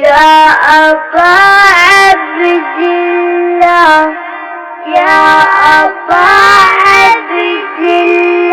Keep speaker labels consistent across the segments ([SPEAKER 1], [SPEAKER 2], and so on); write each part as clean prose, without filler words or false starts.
[SPEAKER 1] يا أبا عبد الله يا أبا عبد الله.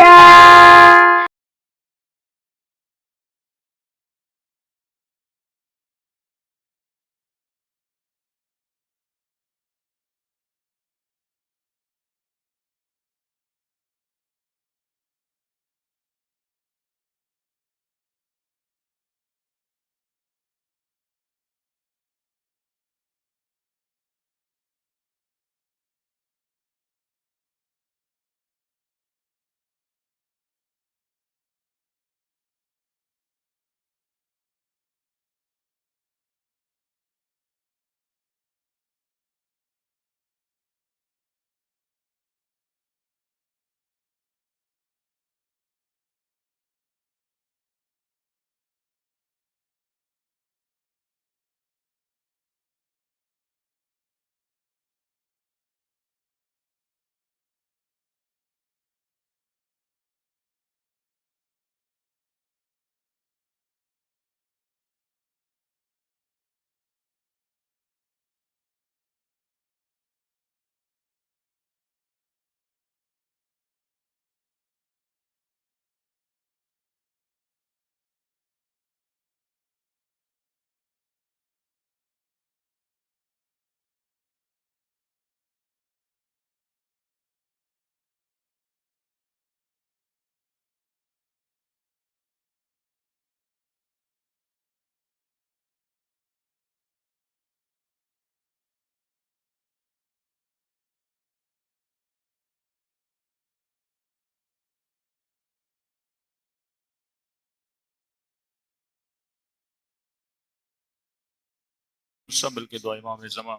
[SPEAKER 2] سب مل کے دعا امام زمان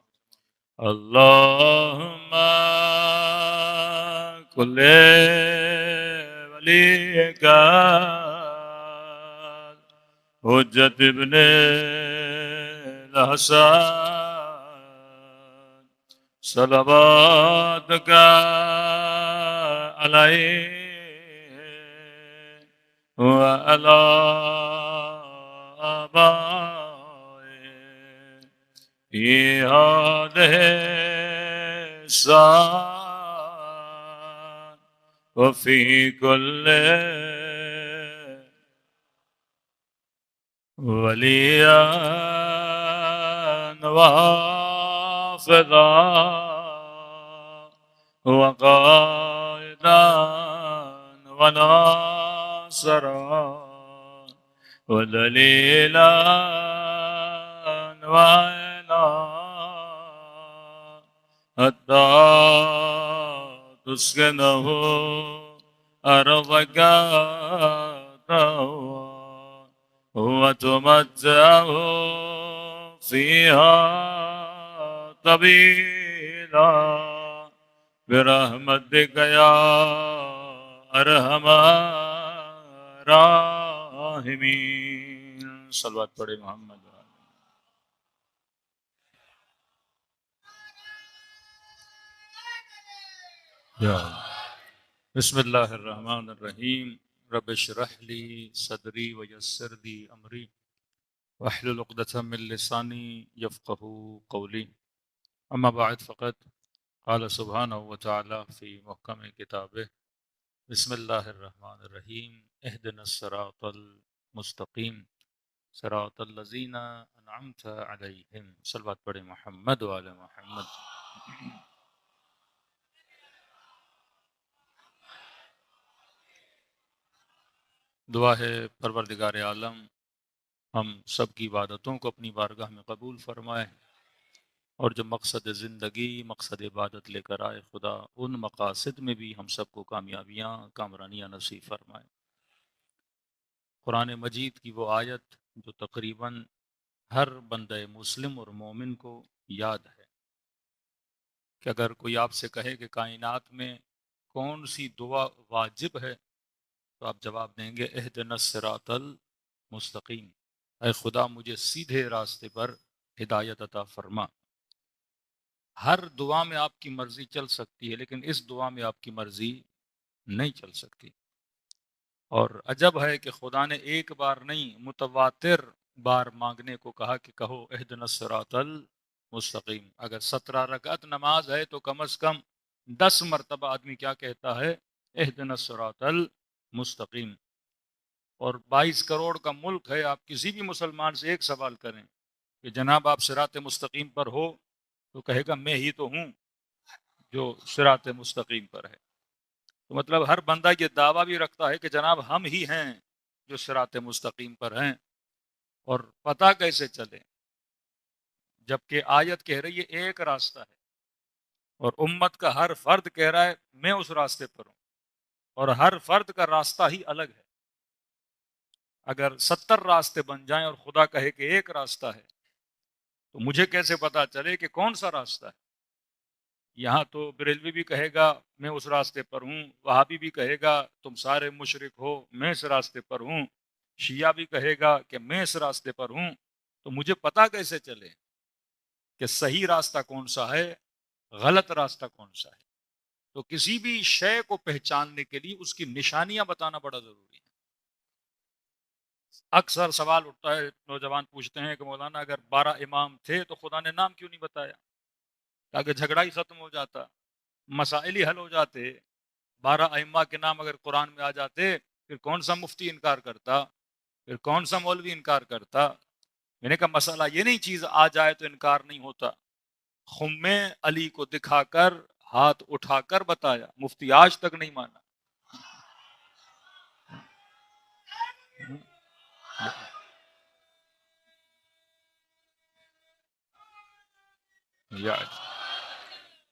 [SPEAKER 2] اللہم کل ولی کا حجت ابن الحسن صلوات کا علیہ وعلی آبائے فی هذه الساعة وفي كل وليا وحافظا وقائدا وناصرا ودليلا حتى تسكنه أرضك طوعا وتمتعه فيها طويلا برحمتك يا أرحم الراحمين. صلوات پڑھے محمد. بسم اللہ الرحمن الرحیم. رب اشرح لی صدری ویسر لی امری واحلل عقدۃ من لسانی یفقهوا قولی. اما بعد فقد قال سبحانہ وتعالی فی محکم کتابہ بسم اللہ الرحمن الرحیم اهدنا الصراط المستقیم صراط الذین انعمت علیہم. صلوات پڑھے محمد وعلی محمد. دعا ہے پروردگار عالم ہم سب کی عبادتوں کو اپنی بارگاہ میں قبول فرمائے اور جو مقصد زندگی مقصد عبادت لے کر آئے خدا ان مقاصد میں بھی ہم سب کو کامیابیاں کامرانیاں نصیب فرمائے. قرآن مجید کی وہ آیت جو تقریباً ہر بندہ مسلم اور مومن کو یاد ہے کہ اگر کوئی آپ سے کہے کہ کائنات میں کون سی دعا واجب ہے تو آپ جواب دیں گے اہدنا الصراط المستقیم، اے خدا مجھے سیدھے راستے پر ہدایت عطا فرما. ہر دعا میں آپ کی مرضی چل سکتی ہے لیکن اس دعا میں آپ کی مرضی نہیں چل سکتی. اور عجب ہے کہ خدا نے ایک بار نہیں متواتر بار مانگنے کو کہا کہ کہو اہدنا الصراط المستقیم. اگر 17 رکعت نماز ہے تو کم از کم 10 مرتبہ آدمی کیا کہتا ہے؟ اہدنا الصراط المستقیم. اور 22 کروڑ کا ملک ہے، آپ کسی بھی مسلمان سے ایک سوال کریں کہ جناب آپ صراط مستقیم پر ہو، تو کہے گا میں ہی تو ہوں جو صراط مستقیم پر ہے. تو مطلب ہر بندہ یہ دعویٰ بھی رکھتا ہے کہ جناب ہم ہی ہیں جو صراط مستقیم پر ہیں. اور پتہ کیسے چلے؟ جبکہ آیت کہہ رہی ہے ایک راستہ ہے، اور امت کا ہر فرد کہہ رہا ہے میں اس راستے پر ہوں، اور ہر فرد کا راستہ ہی الگ ہے. اگر 70 راستے بن جائیں اور خدا کہے کہ ایک راستہ ہے، تو مجھے کیسے پتا چلے کہ کون سا راستہ ہے؟ یہاں تو بریلوی بھی کہے گا میں اس راستے پر ہوں، وہابی بھی کہے گا تم سارے مشرک ہو میں اس راستے پر ہوں، شیعہ بھی کہے گا کہ میں اس راستے پر ہوں. تو مجھے پتا کیسے چلے کہ صحیح راستہ کون سا ہے، غلط راستہ کون سا ہے؟ تو کسی بھی شے کو پہچاننے کے لیے اس کی نشانیاں بتانا بڑا ضروری ہے. اکثر سوال اٹھتا ہے، نوجوان پوچھتے ہیں کہ مولانا اگر 12 امام تھے تو خدا نے نام کیوں نہیں بتایا؟ تاکہ جھگڑا ہی ختم ہو جاتا، مسائل ہی حل ہو جاتے. 12 ائمہ کے نام اگر قرآن میں آ جاتے پھر کون سا مفتی انکار کرتا، پھر کون سا مولوی انکار کرتا؟ میں نے کہا مسئلہ یہ نہیں چیز آ جائے تو انکار نہیں ہوتا. خم علی کو دکھا کر ہاتھ اٹھا کر بتایا، مفتی آج تک نہیں مانا.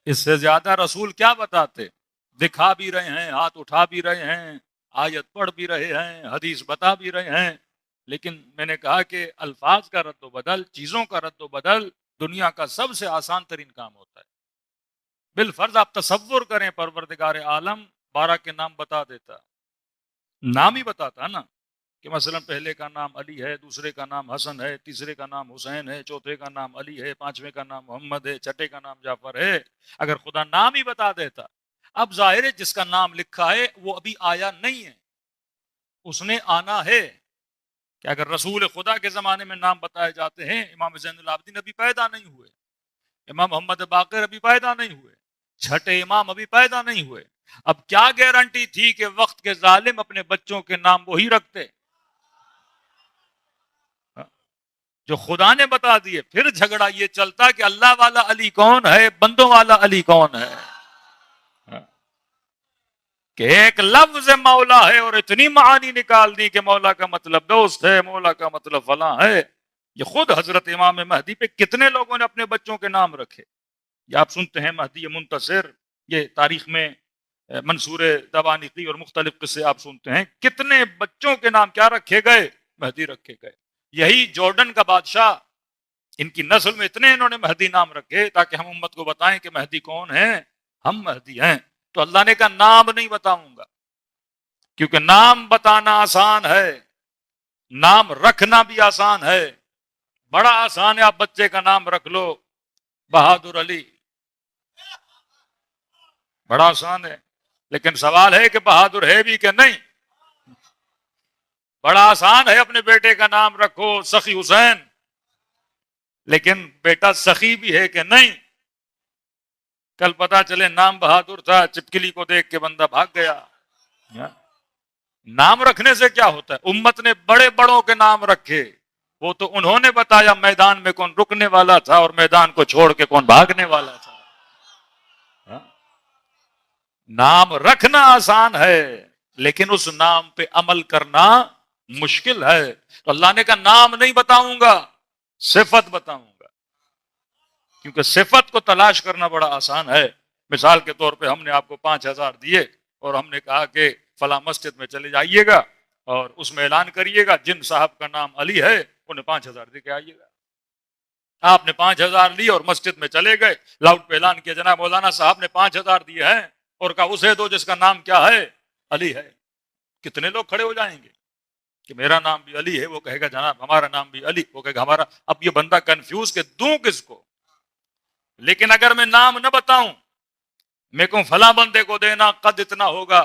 [SPEAKER 2] اس سے زیادہ رسول کیا بتاتے؟ دکھا بھی رہے ہیں، ہاتھ اٹھا بھی رہے ہیں، آیت پڑھ بھی رہے ہیں، حدیث بتا بھی رہے ہیں. لیکن میں نے کہا کہ الفاظ کا رد و بدل، چیزوں کا رد و بدل دنیا کا سب سے آسان ترین کام ہوتا ہے. بالفرض آپ تصور کریں پروردگار عالم 12 کے نام بتا دیتا، نام ہی بتاتا نا، کہ مثلا پہلے کا نام علی ہے، دوسرے کا نام حسن ہے، تیسرے کا نام حسین ہے، چوتھے کا نام علی ہے، پانچویں کا نام محمد ہے، چھٹے کا نام جعفر ہے. اگر خدا نام ہی بتا دیتا. اب ظاہر ہے جس کا نام لکھا ہے وہ ابھی آیا نہیں ہے، اس نے آنا ہے. کہ اگر رسول خدا کے زمانے میں نام بتائے جاتے ہیں، امام زین العابدین ابھی پیدا نہیں ہوئے، امام محمد باقر ابھی پیدا نہیں ہوئے، چھٹے امام ابھی پیدا نہیں ہوئے. اب کیا گارنٹی تھی کہ وقت کے ظالم اپنے بچوں کے نام وہی رکھتے جو خدا نے بتا دیے؟ پھر جھگڑا یہ چلتا کہ اللہ والا علی کون ہے، بندوں والا علی کون ہے. کہ ایک لفظ مولا ہے اور اتنی معانی نکال دی کہ مولا کا مطلب دوست ہے، مولا کا مطلب فلاں ہے. یہ خود حضرت امام مہدی پہ کتنے لوگوں نے اپنے بچوں کے نام رکھے. یہ آپ سنتے ہیں مہدی منتصر، یہ تاریخ میں منصور دوانقی اور مختلف قصے آپ سنتے ہیں. کتنے بچوں کے نام کیا رکھے گئے؟ مہدی رکھے گئے. یہی جارڈن کا بادشاہ، ان کی نسل میں اتنے انہوں نے مہدی نام رکھے تاکہ ہم امت کو بتائیں کہ مہدی کون ہے، ہم مہدی ہیں. تو اللہ نے کہا نام نہیں بتاؤں گا، کیونکہ نام بتانا آسان ہے، نام رکھنا بھی آسان ہے. بڑا آسان ہے، آپ بچے کا نام رکھ لو بہادر علی، بڑا آسان ہے. لیکن سوال ہے کہ بہادر ہے بھی کہ نہیں. بڑا آسان ہے اپنے بیٹے کا نام رکھو سخی حسین، لیکن بیٹا سخی بھی ہے کہ نہیں. کل پتا چلے نام بہادر تھا، چپکلی کو دیکھ کے بندہ بھاگ گیا. نام رکھنے سے کیا ہوتا ہے؟ امت نے بڑے بڑوں کے نام رکھے، وہ تو انہوں نے بتایا میدان میں کون رکنے والا تھا اور میدان کو چھوڑ کے کون بھاگنے والا تھا. نام رکھنا آسان ہے لیکن اس نام پہ عمل کرنا مشکل ہے. تو اللہ نے کہا نام نہیں بتاؤں گا، صفت بتاؤں گا، کیونکہ صفت کو تلاش کرنا بڑا آسان ہے. مثال کے طور پہ ہم نے آپ کو 5,000 دیے اور ہم نے کہا کہ فلاں مسجد میں چلے جائیے گا اور اس میں اعلان کریے گا جن صاحب کا نام علی ہے انہیں 5,000 دے کے آئیے گا. آپ نے 5,000 لی اور مسجد میں چلے گئے، لاؤڈ پہ اعلان کیا جناب مولانا صاحب نے 5,000 دیے ہیں اور کہا اسے دو جس کا نام کیا ہے، علی ہے. کتنے لوگ کھڑے ہو جائیں گے کہ میرا نام بھی علی ہے، وہ کہے گا جناب ہمارا نام بھی علی، وہ کہے گا ہمارا. اب یہ بندہ کنفیوز کہ دوں کس کو. لیکن اگر میں نام نہ بتاؤں، میں کہوں فلاں بندے کو دینا، قد اتنا ہوگا،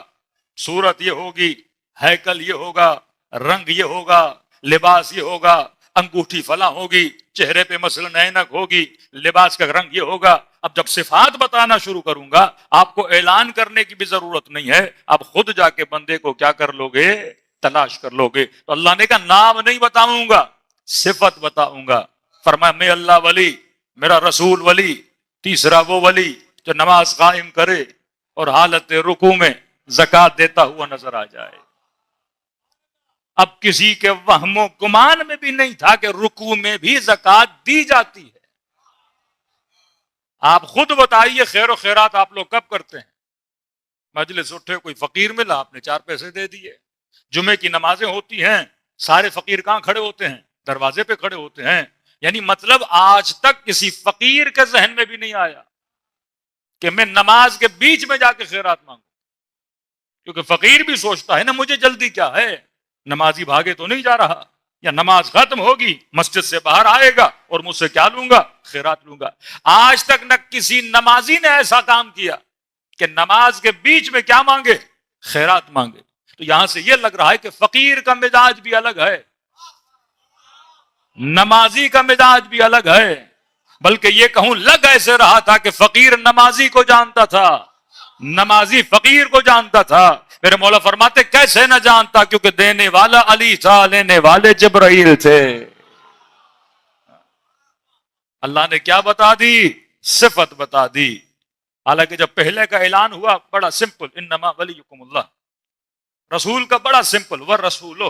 [SPEAKER 2] صورت یہ ہوگی، ہیکل یہ ہوگا، رنگ یہ ہوگا، لباس یہ ہوگا، انگوٹھی فلاں ہوگی، چہرے پہ مثلاً اینک ہوگی، لباس کا رنگ یہ ہوگا. اب جب صفات بتانا شروع کروں گا آپ کو اعلان کرنے کی بھی ضرورت نہیں ہے، آپ خود جا کے بندے کو کیا کر لو گے؟ تلاش کر لو گے. تو اللہ نے کہا نام نہیں بتاؤں گا، صفت بتاؤں گا. فرمایا میں اللہ ولی، میرا رسول ولی، تیسرا وہ ولی جو نماز قائم کرے اور حالت رکوع میں زکوٰۃ دیتا ہوا نظر آ جائے. اب کسی کے وہم و گمان میں بھی نہیں تھا کہ رکوع میں بھی زکوٰۃ دی جاتی ہے. آپ خود بتائیے خیر و خیرات آپ لوگ کب کرتے ہیں؟ مجلس اٹھے کوئی فقیر ملا، آپ نے 4 پیسے دے دیے. جمعے کی نمازیں ہوتی ہیں، سارے فقیر کہاں کھڑے ہوتے ہیں؟ دروازے پہ کھڑے ہوتے ہیں. یعنی مطلب آج تک کسی فقیر کے ذہن میں بھی نہیں آیا کہ میں نماز کے بیچ میں جا کے خیرات مانگوں. کیونکہ فقیر بھی سوچتا ہے نا مجھے جلدی کیا ہے، نمازی بھاگے تو نہیں جا رہا، یا نماز ختم ہوگی مسجد سے باہر آئے گا اور مجھ سے کیا لوں گا؟ خیرات لوں گا. آج تک نہ کسی نمازی نے ایسا کام کیا کہ نماز کے بیچ میں کیا مانگے؟ خیرات مانگے. تو یہاں سے یہ لگ رہا ہے کہ فقیر کا مزاج بھی الگ ہے، نمازی کا مزاج بھی الگ ہے. بلکہ یہ کہوں لگ ایسے رہا تھا کہ فقیر نمازی کو جانتا تھا، نمازی فقیر کو جانتا تھا. میرے مولا فرماتے کیسے نہ جانتا، کیونکہ دینے والا علی تھا، لینے والے جبرائیل تھے. اللہ نے کیا بتا دی؟ صفت بتا دی. حالانکہ جب پہلے کا اعلان ہوا بڑا سمپل، انما ولیکم اللہ، رسول کا بڑا سمپل، والرسول.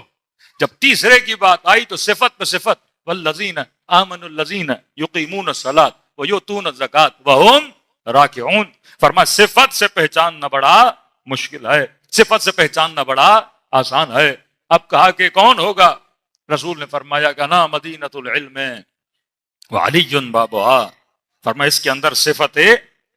[SPEAKER 2] جب تیسرے کی بات آئی تو صفت پہ صفت، والذین آمنوا الذین یقیمون الصلاۃ ویؤتون الزکاۃ وہم راکعون. فرمایا صفت سے پہچاننا بڑا مشکل ہے، صفت سے پہچاننا بڑا آسان ہے. اب کہا کہ کون ہوگا؟ رسول نے فرمایا کہ نا مدینۃ العلم وعلی بابها. فرمایا اس کے اندر صفت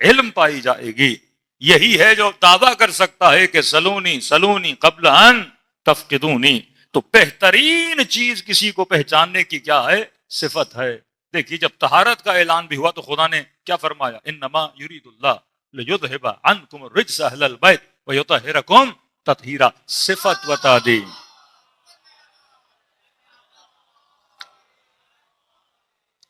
[SPEAKER 2] علم پائی جائے گی. یہی ہے جو دعویٰ کر سکتا ہے کہ سلونی سلونی قبل ان تفقدونی. تو بہترین چیز کسی کو پہچاننے کی کیا ہے؟ صفت ہے. دیکھیے جب طہارت کا اعلان بھی ہوا تو خدا نے کیا فرمایا؟ انما یرید اللہ لیذھب عنکم الرجس اہل البیت ویطہرکم تطہیرا. صفت بتا دی.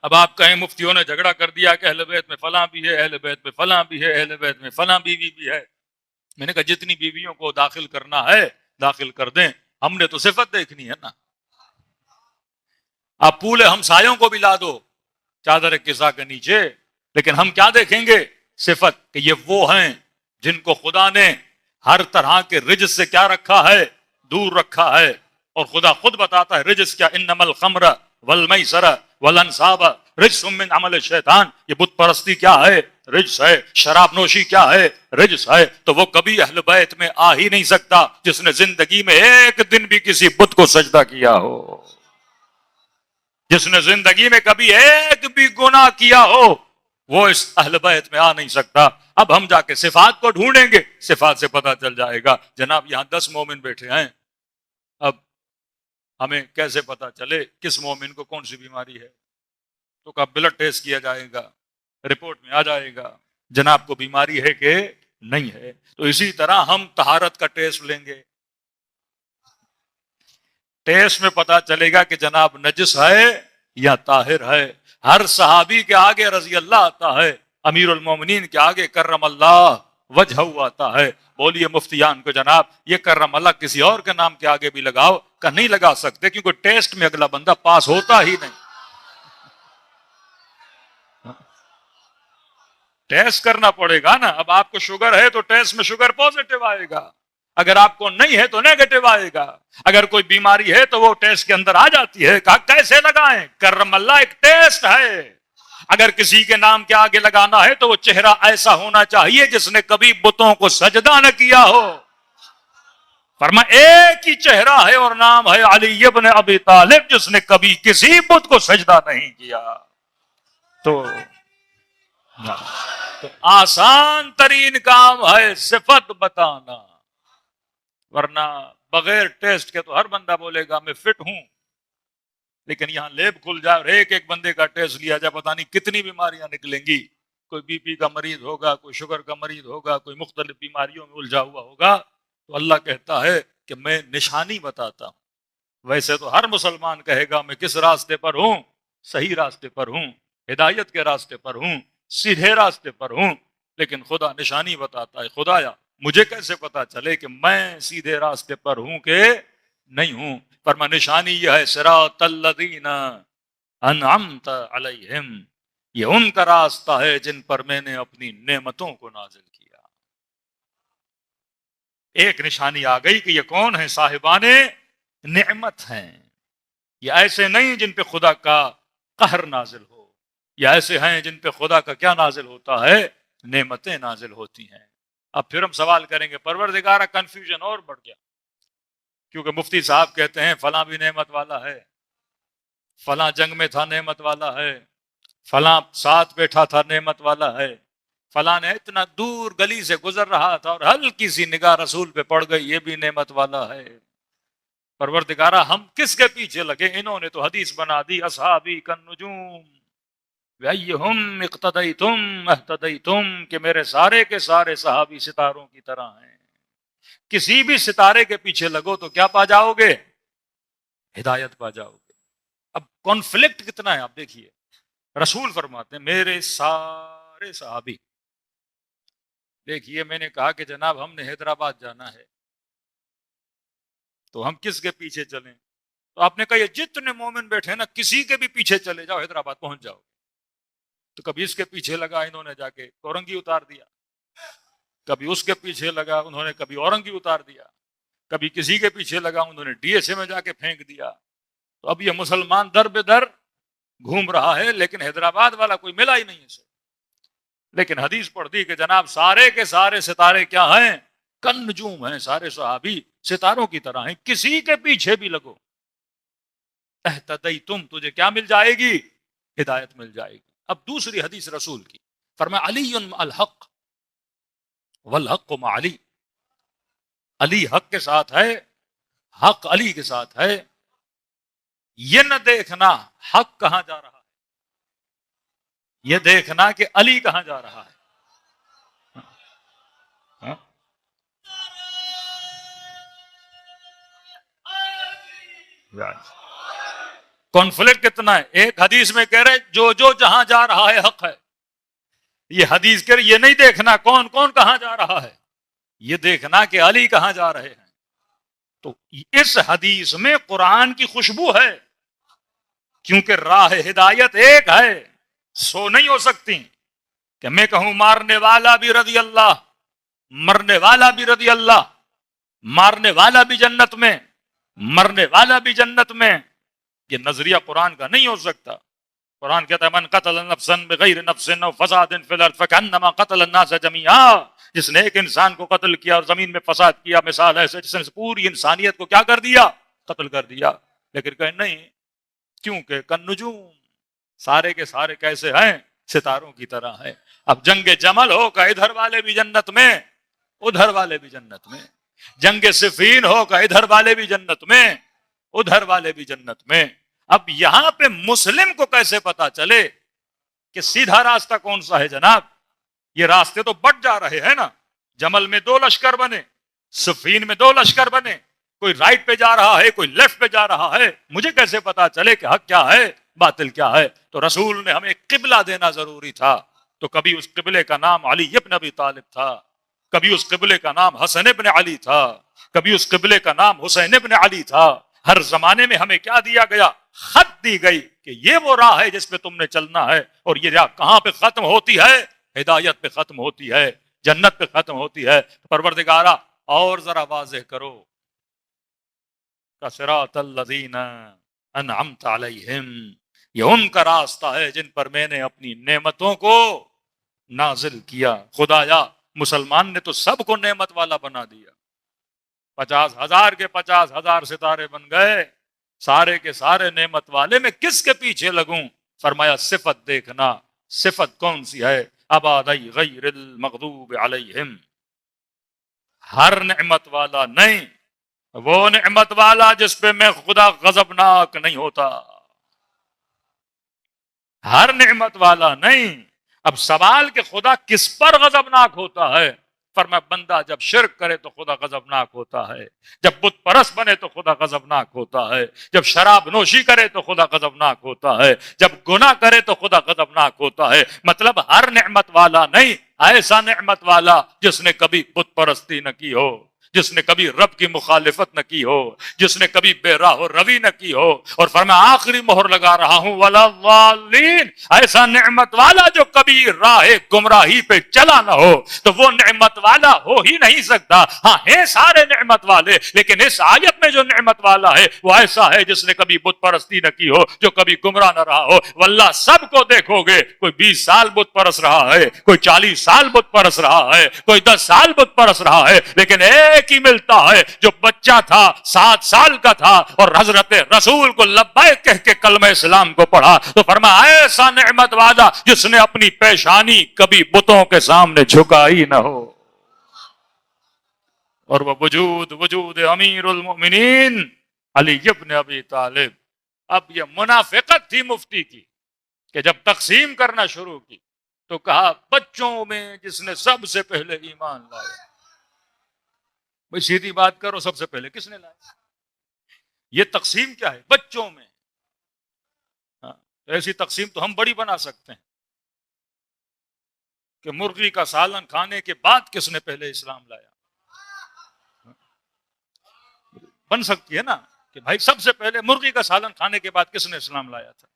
[SPEAKER 2] اب آپ کہیں مفتیوں نے جھگڑا کر دیا کہ اہل بیت میں فلاں بھی ہے، اہل بیت میں فلاں بھی ہے، اہل بیت میں فلاں بیوی بھی ہے. میں نے کہا جتنی بیویوں کو داخل کرنا ہے داخل کر دیں، ہم نے تو صفت دیکھنی ہے نا. آپ پورے ہمسایوں کو بھی لا دو چادر قصا کے نیچے، لیکن ہم کیا دیکھیں گے؟ صفت، کہ یہ وہ ہیں جن کو خدا نے ہر طرح کے رجس سے کیا رکھا ہے؟ دور رکھا ہے. اور خدا خود بتاتا ہے رجس کیا؟ انما الخمر والمیسر والانصاب رجس من عمل الشیطان. یہ بت پرستی کیا ہے؟ رجس ہے. شراب نوشی کیا ہے؟ رجس ہے. تو وہ کبھی اہل بیت میں آ ہی نہیں سکتا جس نے زندگی میں ایک دن بھی کسی بت کو سجدہ کیا ہو، جس نے زندگی میں کبھی ایک بھی گناہ کیا ہو، وہ اس اہل بیت میں آ نہیں سکتا. اب ہم جا کے صفات کو ڈھونڈیں گے، صفات سے پتہ چل جائے گا. جناب یہاں 10 مومن بیٹھے ہیں، اب ہمیں کیسے پتا چلے کس مومن کو کون سی بیماری ہے؟ تو کہا بلڈ ٹیسٹ کیا جائے گا، رپورٹ میں آ جائے گا جناب کو بیماری ہے کہ نہیں ہے. تو اسی طرح ہم طہارت کا ٹیسٹ لیں گے، ٹیسٹ میں پتا چلے گا کہ جناب نجس ہے یا طاہر ہے. ہر صحابی کے آگے رضی اللہ آتا ہے، امیر المومنین کے آگے کرم اللہ وجہ آتا ہے. بولیے مفتیان کو جناب یہ کرم اللہ کسی اور کے نام کے آگے بھی لگاؤ، کہ نہیں لگا سکتے کیونکہ ٹیسٹ میں اگلا بندہ پاس ہوتا ہی نہیں. ٹیسٹ کرنا پڑے گا نا. اب آپ کو شوگر ہے تو ٹیسٹ میں شوگر پوزیٹو آئے گا، اگر آپ کو نہیں ہے تو نیگیٹو آئے گا. اگر کوئی بیماری ہے تو وہ ٹیسٹ کے اندر آ جاتی ہے. کہا کیسے لگائیں؟ کرم اللہ ایک ٹیسٹ ہے. اگر کسی کے نام کے آگے لگانا ہے تو وہ چہرہ ایسا ہونا چاہیے جس نے کبھی بتوں کو سجدہ نہ کیا ہو. فرمایا ایک ہی چہرہ ہے اور نام ہے علی ابن ابی طالب، جس نے کبھی کسی بت کو سجدہ نہیں کیا. تو آسان ترین کام ہے صفت بتانا، ورنہ بغیر ٹیسٹ کے تو ہر بندہ بولے گا میں فٹ ہوں. لیکن یہاں لیب کھل جائے اور ایک ایک بندے کا ٹیسٹ لیا جائے، پتہ نہیں کتنی بیماریاں نکلیں گی. کوئی بی پی کا مریض ہوگا، کوئی شوگر کا مریض ہوگا، کوئی مختلف بیماریوں میں الجھا ہوا ہوگا. تو اللہ کہتا ہے کہ میں نشانی بتاتا ہوں. ویسے تو ہر مسلمان کہے گا میں کس راستے پر ہوں؟ صحیح راستے پر ہوں، ہدایت کے راستے پر ہوں، سیدھے راستے پر ہوں، لیکن خدا نشانی بتاتا ہے، خدایا مجھے کیسے پتا چلے کہ میں سیدھے راستے پر ہوں کہ نہیں ہوں؟ فرما نشانی یہ ہے صراط الذین انعمت علیہم، یہ ان کا راستہ ہے جن پر میں نے اپنی نعمتوں کو نازل کیا۔ ایک نشانی آ گئی کہ یہ کون ہے؟ صاحبان نعمت ہیں، یہ ایسے نہیں جن پہ خدا کا قہر نازل ہو، یہ ایسے ہیں جن پہ خدا کا کیا نازل ہوتا ہے؟ نعمتیں نازل ہوتی ہیں۔ اب پھر ہم سوال کریں گے پروردگارہ کنفیوژن اور بڑھ گیا، کیونکہ مفتی صاحب کہتے ہیں فلاں بھی نعمت والا ہے، فلاں جنگ میں تھا نعمت والا ہے، فلاں ساتھ بیٹھا تھا نعمت والا ہے، فلاں نے اتنا دور گلی سے گزر رہا تھا اور ہلکی سی نگاہ رسول پہ پڑ گئی، یہ بھی نعمت والا ہے۔ پروردگارہ ہم کس کے پیچھے لگے؟ انہوں نے تو حدیث بنا دی اصحابی کالنجوم وَأَيُّهُمْ اقتدیتم اہتدیتم، کہ میرے سارے کے سارے صحابی ستاروں کی طرح ہیں۔ کسی بھی ستارے کے پیچھے لگو تو کیا پا جاؤ گے؟ ہدایت پا جاؤ گے۔ اب کانفلکٹ کتنا ہے آپ دیکھیے، رسول فرماتے ہیں میرے سارے صحابی، دیکھیے میں نے کہا کہ جناب ہم نے حیدرآباد جانا ہے تو ہم کس کے پیچھے چلیں؟ تو آپ نے کہا یہ جتنے مومن بیٹھے ہیں نا کسی کے بھی پیچھے چلے جاؤ حیدرآباد پہنچ جاؤ۔ تو کبھی اس کے پیچھے لگا انہوں نے جا کے اورنگی اتار دیا، کبھی اس کے پیچھے لگا انہوں نے کبھی اورنگی اتار دیا، کبھی کسی کے پیچھے لگا انہوں نے ڈی ایس اے میں جا کے پھینک دیا۔ تو اب یہ مسلمان در بدر گھوم رہا ہے لیکن حیدرآباد والا کوئی ملا ہی نہیں اسے۔ لیکن حدیث پڑھ دی کہ جناب سارے کے سارے ستارے کیا ہیں؟ کن نجوم ہیں، سارے صحابی ستاروں کی طرح ہیں، کسی کے پیچھے بھی لگو اہتدیتم، تجھے کیا مل جائے گی؟ ہدایت مل جائے گی۔ اب دوسری حدیث رسول کی، فرمایا علی الحق والحق مع علی، علی حق کے ساتھ ہے، حق علی کے ساتھ ہے۔ یہ نہ دیکھنا حق کہاں جا رہا ہے، یہ دیکھنا کہ علی کہاں جا رہا ہے۔ کانفلکٹ کتنا ہے، ایک حدیث میں کہہ رہے جو جو جہاں جا رہا ہے حق ہے، یہ حدیث کہہ رہے یہ نہیں دیکھنا کون کون کہاں جا رہا ہے، یہ دیکھنا کہ علی کہاں جا رہے ہیں۔ تو اس حدیث میں قرآن کی خوشبو ہے، کیونکہ راہ ہدایت ایک ہے، سو نہیں ہو سکتی کہ میں کہوں مارنے والا بھی رضی اللہ، مرنے والا بھی رضی اللہ، مارنے والا بھی جنت میں، مرنے والا بھی جنت میں، یہ نظریہ قرآن کا نہیں ہو سکتا۔ قرآن کہتا ہے من قتل نفسا بغیر نفس او فساد فی الارض فکانما قتل الناس جميعا، جس نے ایک انسان کو قتل کیا اور زمین میں فساد کیا، مثال ایسے جس نے پوری انسانیت کو کیا کر دیا؟ قتل کر دیا۔ لیکن کہیں نہیں، کیونکہ کالنجوم، سارے کے سارے کیسے ہیں؟ ستاروں کی طرح ہیں۔ اب جنگ جمل ہو کہ ادھر والے بھی جنت میں ادھر والے بھی جنت میں، جنگ صفین ہو کہ ادھر والے بھی جنت میں ادھر والے بھی جنت میں۔ اب یہاں پہ مسلم کو کیسے پتا چلے کہ سیدھا راستہ کون سا ہے؟ جناب یہ راستے تو بٹ جا رہے ہیں نا، جمل میں 2 لشکر بنے، صفین میں 2 لشکر بنے، کوئی رائٹ پہ جا رہا ہے کوئی لیفٹ پہ جا رہا ہے، مجھے کیسے پتا چلے کہ حق کیا ہے باطل کیا ہے؟ تو رسول نے ہمیں قبلہ دینا ضروری تھا، تو کبھی اس قبلے کا نام علی ابن ابی طالب تھا، کبھی اس قبلے کا نام حسن ابن علی تھا، کبھی اس قبلے کا نام حسین ابن علی تھا۔ ہر زمانے میں ہمیں کیا دیا گیا؟ خط دی گئی کہ یہ وہ راہ ہے جس پہ تم نے چلنا ہے، اور یہ راہ کہاں پہ ختم ہوتی ہے؟ ہدایت پہ ختم ہوتی ہے، جنت پہ ختم ہوتی ہے۔ پروردگارہ اور ذرا واضح کرو، صراط الذین انعمت علیہم، یہ ان کا راستہ ہے جن پر میں نے اپنی نعمتوں کو نازل کیا۔ خدایا مسلمان نے تو سب کو نعمت والا بنا دیا، 50,000 کے 50,000 ستارے بن گئے، سارے کے سارے نعمت والے، میں کس کے پیچھے لگوں؟ فرمایا صفت دیکھنا، صفت کون سی ہے؟ عبادی غیر المغضوب علیہم، ہر نعمت والا نہیں، وہ نعمت والا جس پہ میں خدا غضبناک نہیں ہوتا، ہر نعمت والا نہیں۔ اب سوال کہ خدا کس پر غضبناک ہوتا ہے؟ فرمایا بندہ جب شرک کرے تو خدا غضبناک ہوتا ہے، جب بت پرست بنے تو خدا غضبناک ہوتا ہے، جب شراب نوشی کرے تو خدا غضبناک ہوتا ہے، جب گناہ کرے تو خدا غضبناک ہوتا ہے۔ مطلب ہر نعمت والا نہیں، ایسا نعمت والا جس نے کبھی بت پرستی نہ کی ہو، جس نے کبھی رب کی مخالفت نہ کی ہو، جس نے کبھی بے راہ و روی نہ کی ہو۔ اور فرمایا آخری مہر لگا رہا ہوں ولا الضالین، ایسا نعمت والا جو کبھی راہ گمراہی پہ چلا نہ ہو، تو وہ نعمت والا ہو ہی نہیں سکتا۔ ہاں ہیں سارے نعمت والے، لیکن اس آیت میں جو نعمت والا ہے وہ ایسا ہے جس نے کبھی بت پرستی نہ کی ہو، جو کبھی گمراہ نہ رہا ہو۔ واللہ سب کو دیکھو گے، کوئی 20 سال بت پرست رہا ہے، کوئی 40 سال بت پرست رہا ہے، کوئی 10 سال بت پرست رہا ہے، لیکن ایک ہی ملتا ہے جو بچہ تھا 7 سال کا تھا اور حضرت رسول کو لبیک کہہ کے کلمہ اسلام کو پڑھا، تو فرمایا ایسا نعمت والا جس نے اپنی پیشانی کبھی بتوں کے سامنے جھکائی نہ ہو۔ اور وہ وجود امیر المؤمنین علی ابن ابی طالب۔ اب یہ منافقت تھی مفتی کی کہ جب تقسیم کرنا شروع کی تو کہا بچوں میں جس نے سب سے پہلے ایمان لایا۔ بھئی سیدھی بات کرو، سب سے پہلے کس نے لایا؟ یہ تقسیم کیا ہے؟ بچوں میں۔ ہاں، ایسی تقسیم تو ہم بڑی بنا سکتے ہیں کہ مرغی کا سالن کھانے کے بعد کس نے پہلے اسلام لایا، بن سکتی ہے نا کہ بھائی سب سے پہلے مرغی کا سالن کھانے کے بعد کس نے اسلام لایا تھا۔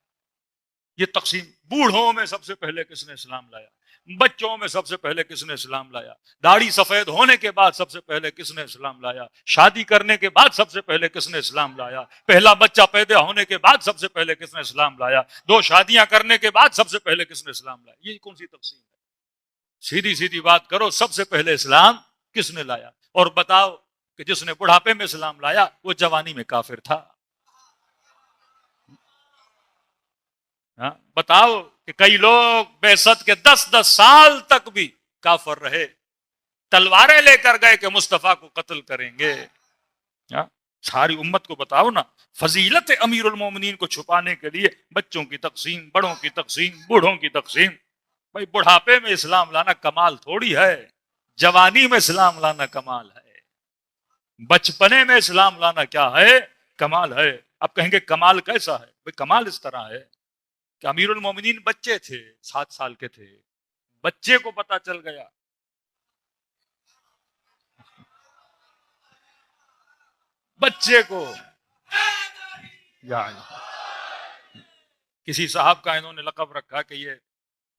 [SPEAKER 2] یہ تقسیم، بوڑھوں میں سب سے پہلے کس نے اسلام لایا، بچوں میں سب سے پہلے کس نے اسلام لایا، داڑھی سفید ہونے کے بعد سب سے پہلے کس نے اسلام لایا، شادی کرنے کے بعد سب سے پہلے کس نے اسلام لایا، پہلا بچہ پیدا ہونے کے بعد سب سے پہلے کس نے اسلام لایا، 2 شادیاں کرنے کے بعد سب سے پہلے کس نے اسلام لایا۔ یہ کون سی تقسیم ہے؟ سیدھی سیدھی بات کرو، سب سے پہلے اسلام کس نے لایا؟ اور بتاؤ کہ جس نے بڑھاپے میں اسلام لایا وہ جوانی میں کافر تھا۔ ہاں، بتاؤ کہ کئی لوگ بعثت کے 10 سال تک بھی کافر رہے، تلواریں لے کر گئے کہ مصطفیٰ کو قتل کریں گے۔ ہاں، ساری امت کو بتاؤ نا، فضیلت امیر المومنین کو چھپانے کے لیے بچوں کی تقسیم، بڑوں کی تقسیم، بوڑھوں کی تقسیم۔ بھائی بڑھاپے میں اسلام لانا کمال تھوڑی ہے، جوانی میں اسلام لانا کمال ہے، بچپنے میں اسلام لانا کیا ہے؟ کمال ہے۔ اب کہیں گے کمال کیسا ہے؟ بھئی کمال اس طرح ہے کہ امیر المومنین بچے تھے، 7 سال کے تھے، بچے کو پتا چل گیا بچے کو کسی صاحب کا انہوں نے لقب رکھا کہ یہ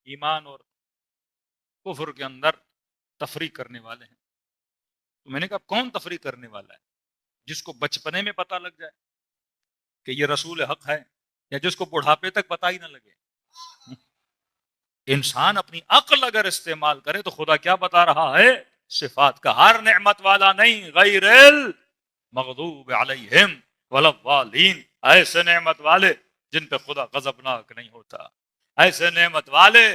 [SPEAKER 2] ایمان اور کفر کے اندر تفریق کرنے والے ہیں۔ تو میں نے کہا کون تفریق کرنے والا ہے؟ جس کو بچپنے میں پتا لگ جائے کہ یہ رسول حق ہے، یا جس کو بڑھاپے تک پتا ہی نہ لگے؟ انسان اپنی عقل اگر استعمال کرے تو خدا کیا بتا رہا ہے؟ صفات کا، ہر نعمت والا نہیں، غیر المغضوب علیہم ولا الضالین، ایسے نعمت والے جن پہ خدا غضبناک نہیں ہوتا، ایسے نعمت والے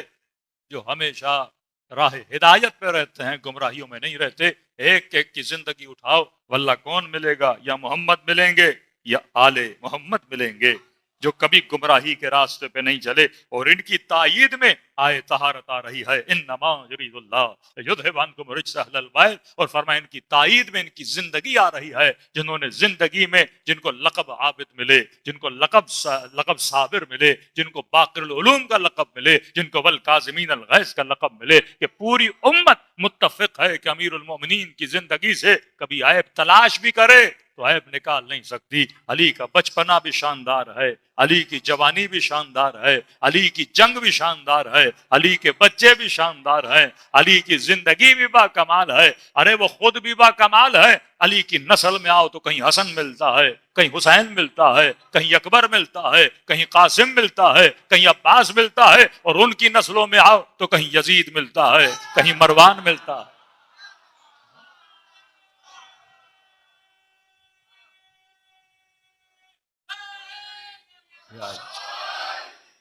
[SPEAKER 2] جو ہمیشہ راہ ہدایت پہ رہتے ہیں، گمراہیوں میں نہیں رہتے۔ ایک ایک کی زندگی اٹھاؤ، واللہ کون ملے گا؟ یا محمد ملیں گے یا آل محمد ملیں گے، جو کبھی گمراہی کے راستے پہ نہیں چلے۔ اور ان کی تائید میں آئے طہارت آ رہی ہے، انما یرید اللہ یذھب عنکم الرجس اہل البیت، اور فرمایا ان کی تائید میں ان کی زندگی آ رہی ہے، جنہوں نے زندگی میں، جن کو لقب عابد ملے، جن کو لقب صابر ملے، جن کو باقر العلوم کا لقب ملے، جن کو والکاظمین الغیظ کا لقب ملے، کہ پوری امت متفق ہے کہ امیر المومنین کی زندگی سے کبھی عیب تلاش بھی کرے تو عیب نکال نہیں سکتی۔ علی کا بچپنا بھی شاندار ہے، علی کی جوانی بھی شاندار ہے، علی کی جنگ بھی شاندار ہے، علی کے بچے بھی شاندار ہیں، علی کی زندگی بھی با کمال ہے، ارے وہ خود بھی با کمال ہے۔ علی کی نسل میں آؤ تو کہیں حسن ملتا ہے، کہیں حسین ملتا ہے، کہیں اکبر ملتا ہے، کہیں قاسم ملتا ہے، کہیں عباس ملتا ہے، اور ان کی نسلوں میں آؤ تو کہیں یزید ملتا ہے، کہیں مروان ملتا ہے۔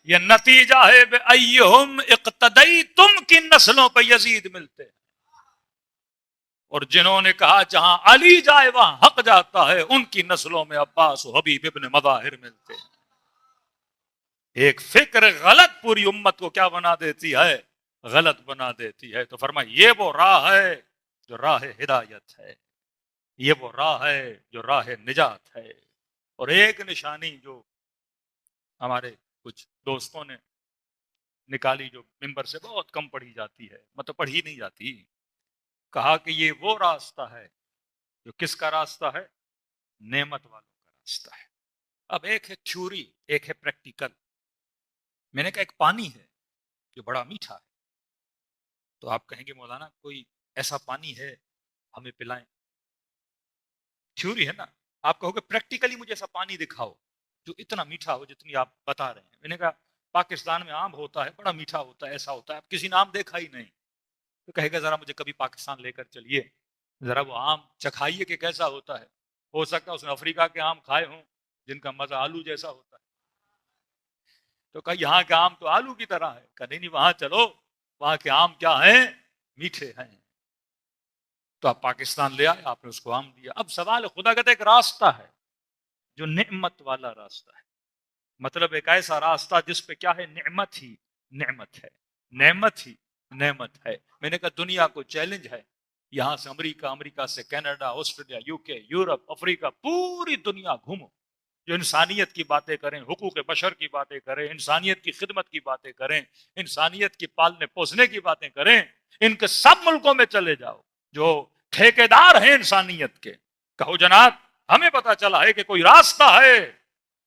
[SPEAKER 2] یہ نتیجہ ہے بے ایہم اقتدیتم کی نسلوں پہ یزید ملتے ہیں، اور جنہوں نے کہا جہاں علی جائے وہاں حق جاتا ہے، ان کی نسلوں میں عباس و حبیب ابن مظاہر ملتے ہیں۔ ایک فکر غلط پوری امت کو کیا بنا دیتی ہے؟ غلط بنا دیتی ہے۔ تو فرمایا یہ وہ راہ ہے جو راہ ہدایت ہے، یہ وہ راہ ہے جو راہ نجات ہے۔ اور ایک نشانی جو ہمارے کچھ دوستوں نے نکالی، جو ممبر سے بہت کم پڑھی جاتی ہے، مطلب پڑھی نہیں جاتی، کہا کہ یہ وہ راستہ ہے جو کس کا راستہ ہے؟ نعمت والوں کا راستہ ہے۔ اب ایک ہے تھیوری، ایک ہے پریکٹیکل۔ میں نے کہا ایک پانی ہے جو بڑا میٹھا ہے، تو آپ کہیں گے مولانا کوئی ایسا پانی ہے ہمیں پلائیں، تھیوری ہے نا۔ آپ کہو گے پریکٹیکلی مجھے ایسا پانی دکھاؤ جو اتنا میٹھا ہو جتنی آپ بتا رہے ہیں۔ میں نے کہا پاکستان میں آم ہوتا ہے، بڑا میٹھا ہوتا ہے، ایسا ہوتا ہے، آپ کسی نے آم دیکھا ہی نہیں، تو کہے گا ذرا مجھے کبھی پاکستان لے کر چلیے، ذرا وہ آم چکھائیے کہ کیسا ہوتا ہے۔ ہو سکتا ہے اس نے افریقہ کے آم کھائے ہوں جن کا مزہ آلو جیسا ہوتا ہے، تو کہا یہاں کے آم تو آلو کی طرح ہے۔ کہا نہیں وہاں چلو، وہاں کے آم کیا ہیں؟ میٹھے ہیں۔ تو آپ پاکستان لے آئے، آپ نے اس کو آم دیا۔ اب سوال خدا کہتا ہے ایک راستہ ہے جو نعمت والا راستہ ہے، مطلب ایک ایسا راستہ جس پہ کیا ہے؟ نعمت ہی نعمت ہے، نعمت ہی نعمت ہے۔ میں نے کہا دنیا کو چیلنج ہے، یہاں سے امریکہ، امریکہ سے کینیڈا، آسٹریلیا، یو کے، یورپ، افریقہ، پوری دنیا گھومو، جو انسانیت کی باتیں کریں، حقوق بشر کی باتیں کریں، انسانیت کی خدمت کی باتیں کریں، انسانیت کی پالنے پوسنے کی باتیں کریں، ان کے سب ملکوں میں چلے جاؤ جو ٹھیکیدار ہیں انسانیت کے، کہو جناب ہمیں پتا چلا ہے کہ کوئی راستہ ہے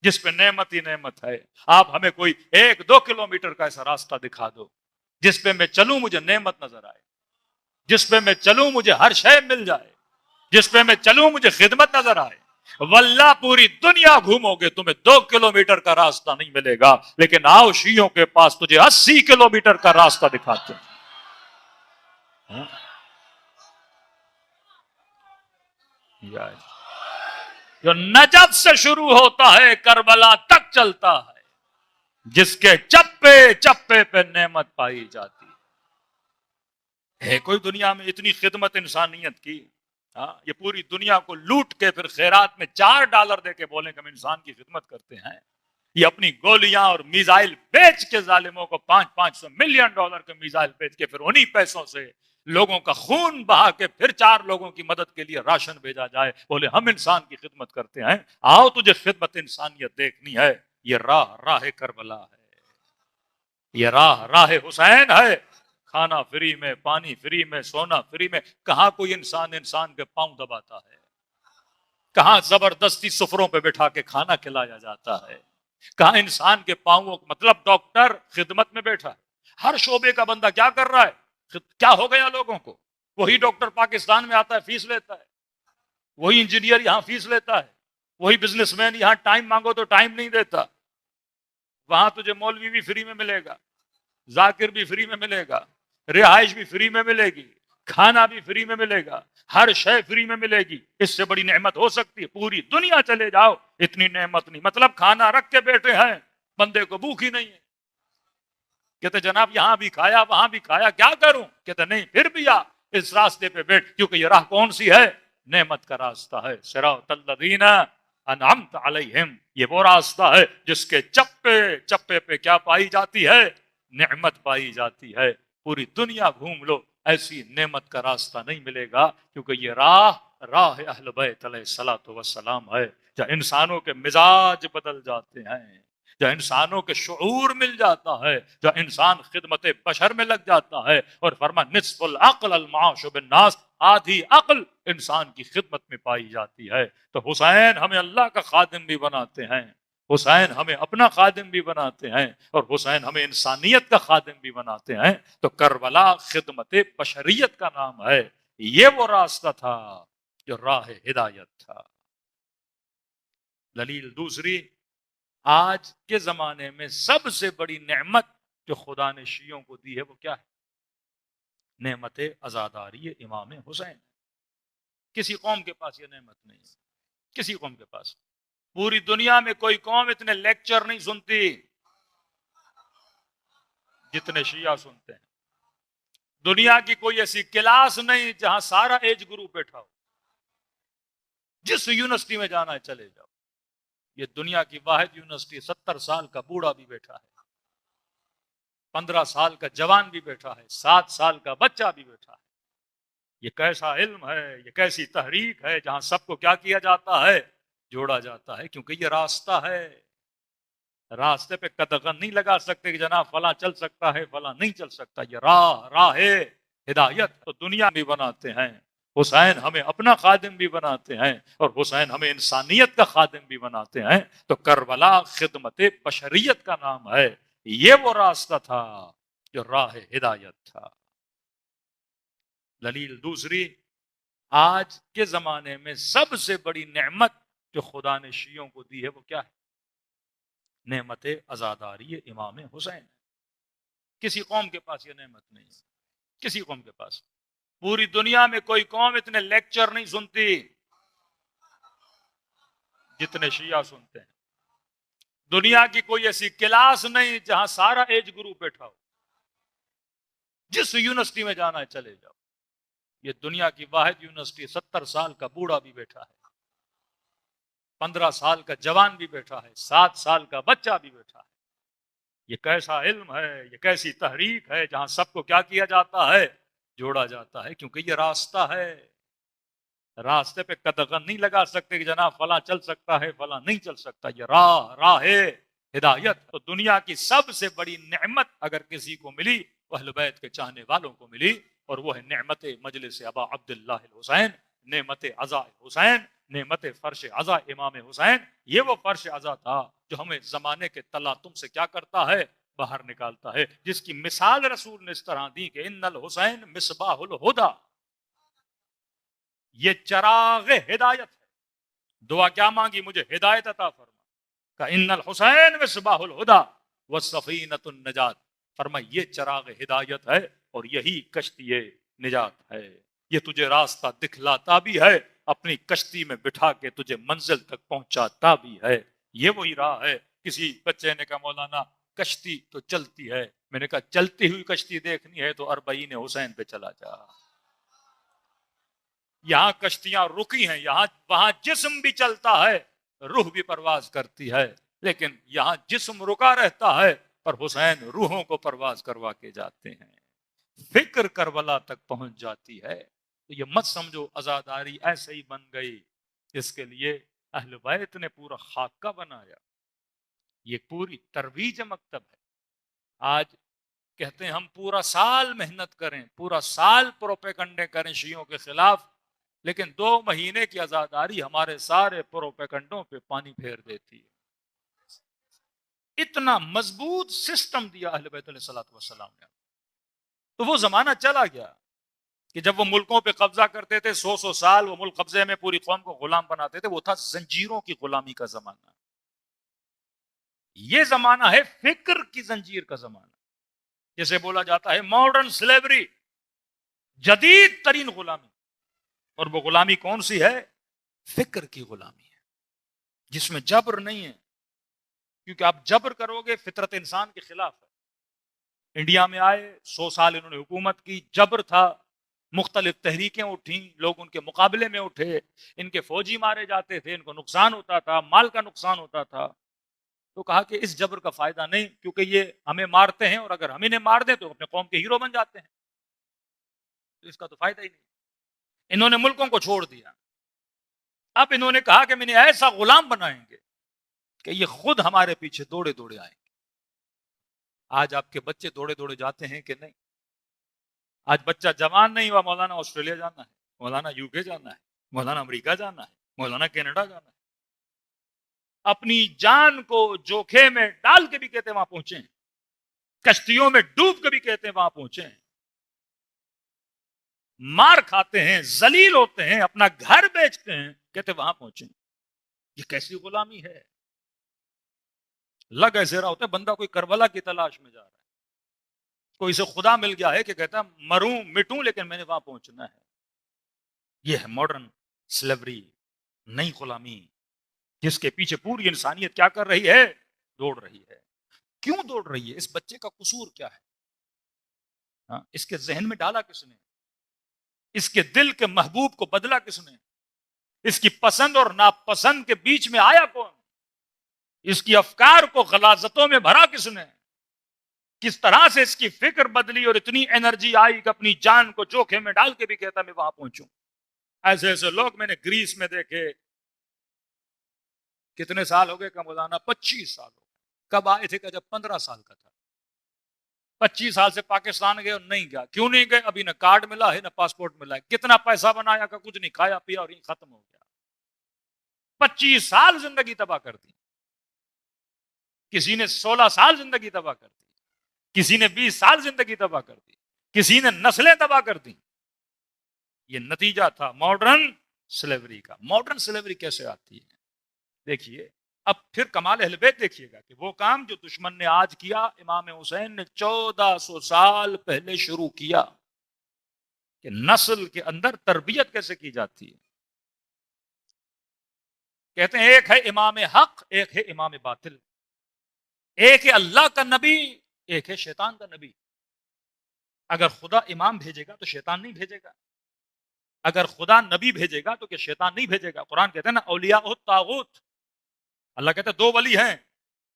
[SPEAKER 2] جس پہ نعمت ہی نعمت ہے۔ آپ ہمیں کوئی 1-2 کلومیٹر کا ایسا راستہ دکھا دو جس پہ میں چلوں مجھے نعمت نظر آئے، جس پہ میں چلوں مجھے ہر شے مل جائے، جس پہ میں چلوں مجھے خدمت نظر آئے۔ واللہ پوری دنیا گھومو گے تمہیں 2 کلومیٹر کا راستہ نہیں ملے گا، لیکن آؤ شیعوں کے پاس تجھے 80 کلومیٹر کا راستہ دکھاتے ہیں۔ جو نجف سے شروع ہوتا ہے کربلا تک چلتا ہے، جس کے چپے چپے پہ نعمت پائی جاتی ہے۔ کوئی دنیا میں اتنی خدمت انسانیت کی، یہ پوری دنیا کو لوٹ کے پھر خیرات میں $4 دے کے بولیں کہ ہم انسان کی خدمت کرتے ہیں، یہ اپنی گولیاں اور میزائل بیچ کے ظالموں کو $500 ملین کے میزائل بیچ کے پھر انہی پیسوں سے لوگوں کا خون بہا کے پھر 4 لوگوں کی مدد کے لیے راشن بھیجا جائے، بولے ہم انسان کی خدمت کرتے ہیں۔ آؤ تجھے خدمت انسانیت دیکھنی ہے، یہ راہ کربلا ہے، یہ راہ حسین ہے۔ کھانا فری میں، پانی فری میں، سونا فری میں، کہاں کوئی انسان کے پاؤں دباتا ہے، کہاں زبردستی سفروں پہ بٹھا کے کھانا کھلایا جاتا ہے، کہاں انسان کے پاؤں، مطلب ڈاکٹر خدمت میں بیٹھا ہے، ہر شعبے کا بندہ کیا کر رہا ہے؟ کیا ہو گیا لوگوں کو؟ وہی ڈاکٹر پاکستان میں آتا ہے فیس لیتا ہے، وہی انجینئر یہاں فیس لیتا ہے، وہی بزنس مین یہاں ٹائم مانگو تو ٹائم نہیں دیتا۔ وہاں تجھے مولوی بھی فری میں ملے گا، ذاکر بھی فری میں ملے گا، رہائش بھی فری میں ملے گی، کھانا بھی فری میں ملے گا، ہر شے فری میں ملے گی۔ اس سے بڑی نعمت ہو سکتی ہے؟ پوری دنیا چلے جاؤ اتنی نعمت نہیں۔ مطلب کھانا رکھ کے بیٹھے ہیں، بندے کو بھوک ہی نہیں ہے، کہتے جناب یہاں بھی کھایا وہاں بھی کھایا، کیا کروں؟ کہتے نہیں پھر بھی آ اس راستے پہ بیٹھ، کیونکہ یہ راہ کون سی ہے؟ نعمت کا راستہ ہے۔ صراط الذین انعمت علیہم، یہ وہ راستہ ہے جس کے چپے چپے پہ کیا پائی جاتی ہے؟ نعمت پائی جاتی ہے۔ پوری دنیا گھوم لو، ایسی نعمت کا راستہ نہیں ملے گا، کیونکہ یہ راہ اہل بیت علیہ الصلوۃ والسلام ہے، جہاں انسانوں کے مزاج بدل جاتے ہیں، جہاں انسانوں کے شعور مل جاتا ہے، جہاں انسان خدمت بشر میں لگ جاتا ہے، اور فرما نصف العقل المعاش بالناس، آدھی عقل انسان کی خدمت میں پائی جاتی ہے۔ تو حسین ہمیں اللہ کا خادم بھی بناتے ہیں، حسین ہمیں اپنا خادم بھی بناتے ہیں، اور حسین ہمیں انسانیت کا خادم بھی بناتے ہیں۔ تو کربلا خدمت بشریت کا نام ہے، یہ وہ راستہ تھا جو راہ ہدایت تھا۔ دلیل دوسری، آج کے زمانے میں سب سے بڑی نعمت جو خدا نے شیعوں کو دی ہے وہ کیا ہے؟ نعمت عزاداری امام حسین۔ کسی قوم کے پاس یہ نعمت نہیں ہے، کسی قوم کے پاس۔ پوری دنیا میں کوئی قوم اتنے لیکچر نہیں سنتی جتنے شیعہ سنتے ہیں۔ دنیا کی کوئی ایسی کلاس نہیں جہاں سارا ایج گروپ بیٹھا ہو، جس یونیورسٹی میں جانا ہے چلے جاؤ۔ یہ دنیا کی واحد یونیورسٹی، 70 سال کا بوڑھا بھی بیٹھا ہے، 15 سال کا جوان بھی بیٹھا ہے، 7 سال کا بچہ بھی بیٹھا ہے۔ یہ کیسا علم ہے، یہ کیسی تحریک ہے جہاں سب کو کیا کیا جاتا ہے؟ جوڑا جاتا ہے، کیونکہ یہ راستہ ہے۔ راستے پہ قدغن نہیں لگا سکتے کہ جناب فلاں چل سکتا ہے فلاں نہیں چل سکتا۔ یہ راہ ہدایت تو دنیا بھی بناتے ہیں، حسین ہمیں اپنا خادم بھی بناتے ہیں، اور حسین ہمیں انسانیت کا خادم بھی بناتے ہیں۔ تو کربلا خدمت بشریت کا نام ہے، یہ وہ راستہ تھا جو راہ ہدایت تھا۔ دلیل دوسری، آج کے زمانے میں سب سے بڑی نعمت جو خدا نے شیعوں کو دی ہے وہ کیا ہے؟ نعمت عزاداری امام حسین۔ کسی قوم کے پاس یہ نعمت نہیں ہے، کسی قوم کے پاس۔ پوری دنیا میں کوئی قوم اتنے لیکچر نہیں سنتی جتنے شیعہ سنتے ہیں۔ دنیا کی کوئی ایسی کلاس نہیں جہاں سارا ایج گروپ بیٹھا ہو، جس یونیورسٹی میں جانا ہے چلے جاؤ۔ یہ دنیا کی واحد یونیورسٹی، 70 سال کا بوڑھا بھی بیٹھا ہے، 15 سال کا جوان بھی بیٹھا ہے، 7 سال کا بچہ بھی بیٹھا ہے۔ یہ کیسا علم ہے، یہ کیسی تحریک ہے جہاں سب کو کیا کیا جاتا ہے؟ جوڑا جاتا ہے، کیونکہ یہ راستہ ہے۔ راستے پہ قدغن نہیں لگا سکتے کہ جناب فلاں چل سکتا ہے فلاں نہیں چل سکتا۔ یہ راہ ہدایت تو دنیا کی سب سے بڑی نعمت اگر کسی کو ملی وہ اہل بیت کے چاہنے والوں کو ملی، اور وہ ہے نعمت مجلس ابا عبداللہ الحسین، نعمت عزا حسین، نعمت فرش عزا امام حسین۔ یہ وہ فرش عزا تھا جو ہمیں زمانے کے تلاطم سے کیا کرتا ہے؟ باہر نکالتا ہے، جس کی مثال رسول نے اس طرح دی کہ ان الحسین مصباح الہدی، یہ چراغ ہدایت ہے۔ دعا کیا مانگی؟ مجھے ہدایت عطا فرما۔ کہ ان الحسین مصباح الہدی والسفینۃ النجات، فرما یہ چراغ ہدایت ہے اور یہی کشتی نجات ہے۔ یہ تجھے راستہ دکھلاتا بھی ہے، اپنی کشتی میں بٹھا کے تجھے منزل تک پہنچاتا بھی ہے۔ یہ وہی راہ ہے۔ کسی بچے نے کہا مولانا کشتی تو چلتی ہے، میں نے کہا چلتی ہوئی کشتی دیکھنی ہے تو 40 حسین پہ چلا جا۔ یہاں کشتیاں رکی ہیں، وہاں جسم بھی چلتا ہے، روح بھی پرواز کرتی ہے، لیکن یہاں جسم رکا رہتا ہے پر حسین روحوں کو پرواز کروا کے جاتے ہیں۔ فکر کربلا تک پہنچ جاتی ہے۔ تو یہ مت سمجھو عزاداری ایسے ہی بن گئی، اس کے لیے اہل بیت نے پورا خاکہ بنایا۔ یہ پوری ترویج مکتب ہے۔ آج کہتے ہیں ہم پورا سال محنت کریں، پورا سال پروپیگنڈے کریں شیعوں کے خلاف، لیکن 2 مہینے کی عزاداری ہمارے سارے پروپیگنڈوں پہ پانی پھیر دیتی ہے۔ اتنا مضبوط سسٹم دیا اہل بیت علیہ الصلوۃ والسلام نے۔ تو وہ زمانہ چلا گیا کہ جب وہ ملکوں پہ قبضہ کرتے تھے، 100 سال وہ ملک قبضے میں پوری قوم کو غلام بناتے تھے، وہ تھا زنجیروں کی غلامی کا زمانہ۔ یہ زمانہ ہے فکر کی زنجیر کا زمانہ، جسے بولا جاتا ہے ماڈرن سلیوری، جدید ترین غلامی۔ اور وہ غلامی کون سی ہے؟ فکر کی غلامی ہے، جس میں جبر نہیں ہے، کیونکہ آپ جبر کرو گے فطرت انسان کے خلاف ہے۔ انڈیا میں آئے، 100 سال انہوں نے حکومت کی، جبر تھا، مختلف تحریکیں اٹھیں، لوگ ان کے مقابلے میں اٹھے، ان کے فوجی مارے جاتے تھے، ان کو نقصان ہوتا تھا، مال کا نقصان ہوتا تھا۔ تو کہا کہ اس جبر کا فائدہ نہیں، کیونکہ یہ ہمیں مارتے ہیں اور اگر ہم انہیں مار دیں تو اپنے قوم کے ہیرو بن جاتے ہیں، تو اس کا تو فائدہ ہی نہیں۔ انہوں نے ملکوں کو چھوڑ دیا۔ اب انہوں نے کہا کہ میں نے ایسا غلام بنائیں گے کہ یہ خود ہمارے پیچھے دوڑے دوڑے آئیں گے۔ آج آپ کے بچے دوڑے دوڑے جاتے ہیں کہ نہیں؟ آج بچہ جوان نہیں ہوا، مولانا آسٹریلیا جانا ہے، مولانا UK جانا ہے، مولانا امریکہ جانا ہے، مولانا کینیڈا جانا ہے۔ اپنی جان کو جوکھے میں ڈال کے بھی کہتے ہیں وہاں پہنچیں، کشتیوں میں ڈوب کے بھی کہتے ہیں وہاں پہنچیں، مار کھاتے ہیں، ذلیل ہوتے ہیں، اپنا گھر بیچتے ہیں، کہتے وہاں پہنچیں۔ یہ کیسی غلامی ہے؟ لگ ایسے رہا ہوتا ہے بندہ کوئی کربلا کی تلاش میں جا رہا ہے، کوئی سے خدا مل گیا ہے کہ کہتا مروں مٹوں لیکن میں نے وہاں پہنچنا ہے۔ یہ ہے ماڈرن سلیوری، نئی غلامی، جس کے پیچھے پوری انسانیت کیا کر رہی ہے؟ دوڑ رہی ہے۔ کیوں دوڑ رہی ہے؟ اس بچے کا قصور کیا ہے؟ اس کے ذہن میں ڈالا کس نے؟ اس کے دل کے محبوب کو بدلا کس نے؟ اس کی پسند اور ناپسند کے بیچ میں آیا کون؟ اس کی افکار کو غلاظتوں میں بھرا کس نے؟ کس طرح سے اس کی فکر بدلی اور اتنی انرجی آئی کہ اپنی جان کو جوکھے میں ڈال کے بھی کہتا میں وہاں پہنچوں. ایسے ایسے لوگ میں نے گریس میں دیکھے. کتنے سال ہو گئے کا مولانا؟ 25 سال ہو گئے. کب آئے تھے؟ کہ جب 15 سال کا تھا. 25 سال سے پاکستان گئے اور نہیں گیا. کیوں نہیں گئے؟ ابھی نہ کارڈ ملا ہے نہ پاسپورٹ ملا ہے. کتنا پیسہ بنایا کہ کچھ نہیں، کھایا پیا اور ختم ہو گیا. 25 سال زندگی تباہ کر دی. کسی نے 16 سال زندگی تباہ کر دی، کسی نے 20 سال زندگی تباہ کر دی، کسی نے نسلیں تباہ کر دی. یہ نتیجہ تھا ماڈرن سلیوری کا. ماڈرن سلیوری کیسے آتی ہے؟ دیکھیے اب پھر کمال اہل بیت دیکھیے گا کہ وہ کام جو دشمن نے آج کیا، امام حسین نے 1400 سال پہلے شروع کیا کہ نسل کے اندر تربیت کیسے کی جاتی ہے. کہتے ہیں ایک ہے امام حق، ایک ہے امام باطل، ایک ہے اللہ کا نبی، ایک ہے شیطان کا نبی. اگر خدا امام بھیجے گا تو شیطان نہیں بھیجے گا، اگر خدا نبی بھیجے گا تو کہ شیطان نہیں بھیجے گا. قرآن کہتے ہیں نا اولیاء الطاغوت، اللہ کہتے ہیں 2 ولی ہیں،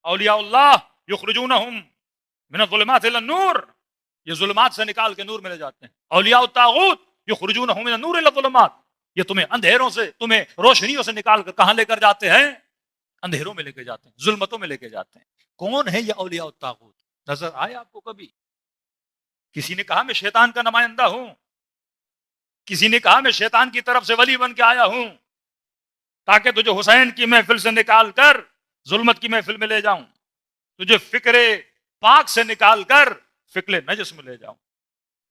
[SPEAKER 2] اولیاء اللہ یخرجونہم من الظلمات الی النور، یہ ظلمات سے نکال کے نور میں لے جاتے ہیں. اولیاء الطاغوت یخرجونہم من النور الی الظلمات، یہ تمہیں اندھیروں سے، تمہیں روشنیوں سے نکال کر کہاں لے کر جاتے ہیں؟ اندھیروں میں لے کے جاتے ہیں، ظلمتوں میں لے کے جاتے ہیں. کون ہے یہ اولیاء الطاغوت؟ نظر آئے آپ کو کبھی؟ کسی نے کہا میں شیطان کا نمائندہ ہوں، کسی نے کہا میں شیطان کی طرف سے ولی بن کے آیا ہوں تاکہ تجھے حسین کی محفل سے نکال کر ظلمت کی محفل میں لے جاؤں، تجھے فکر پاک سے نکال کر فکر نجس میں لے جاؤں.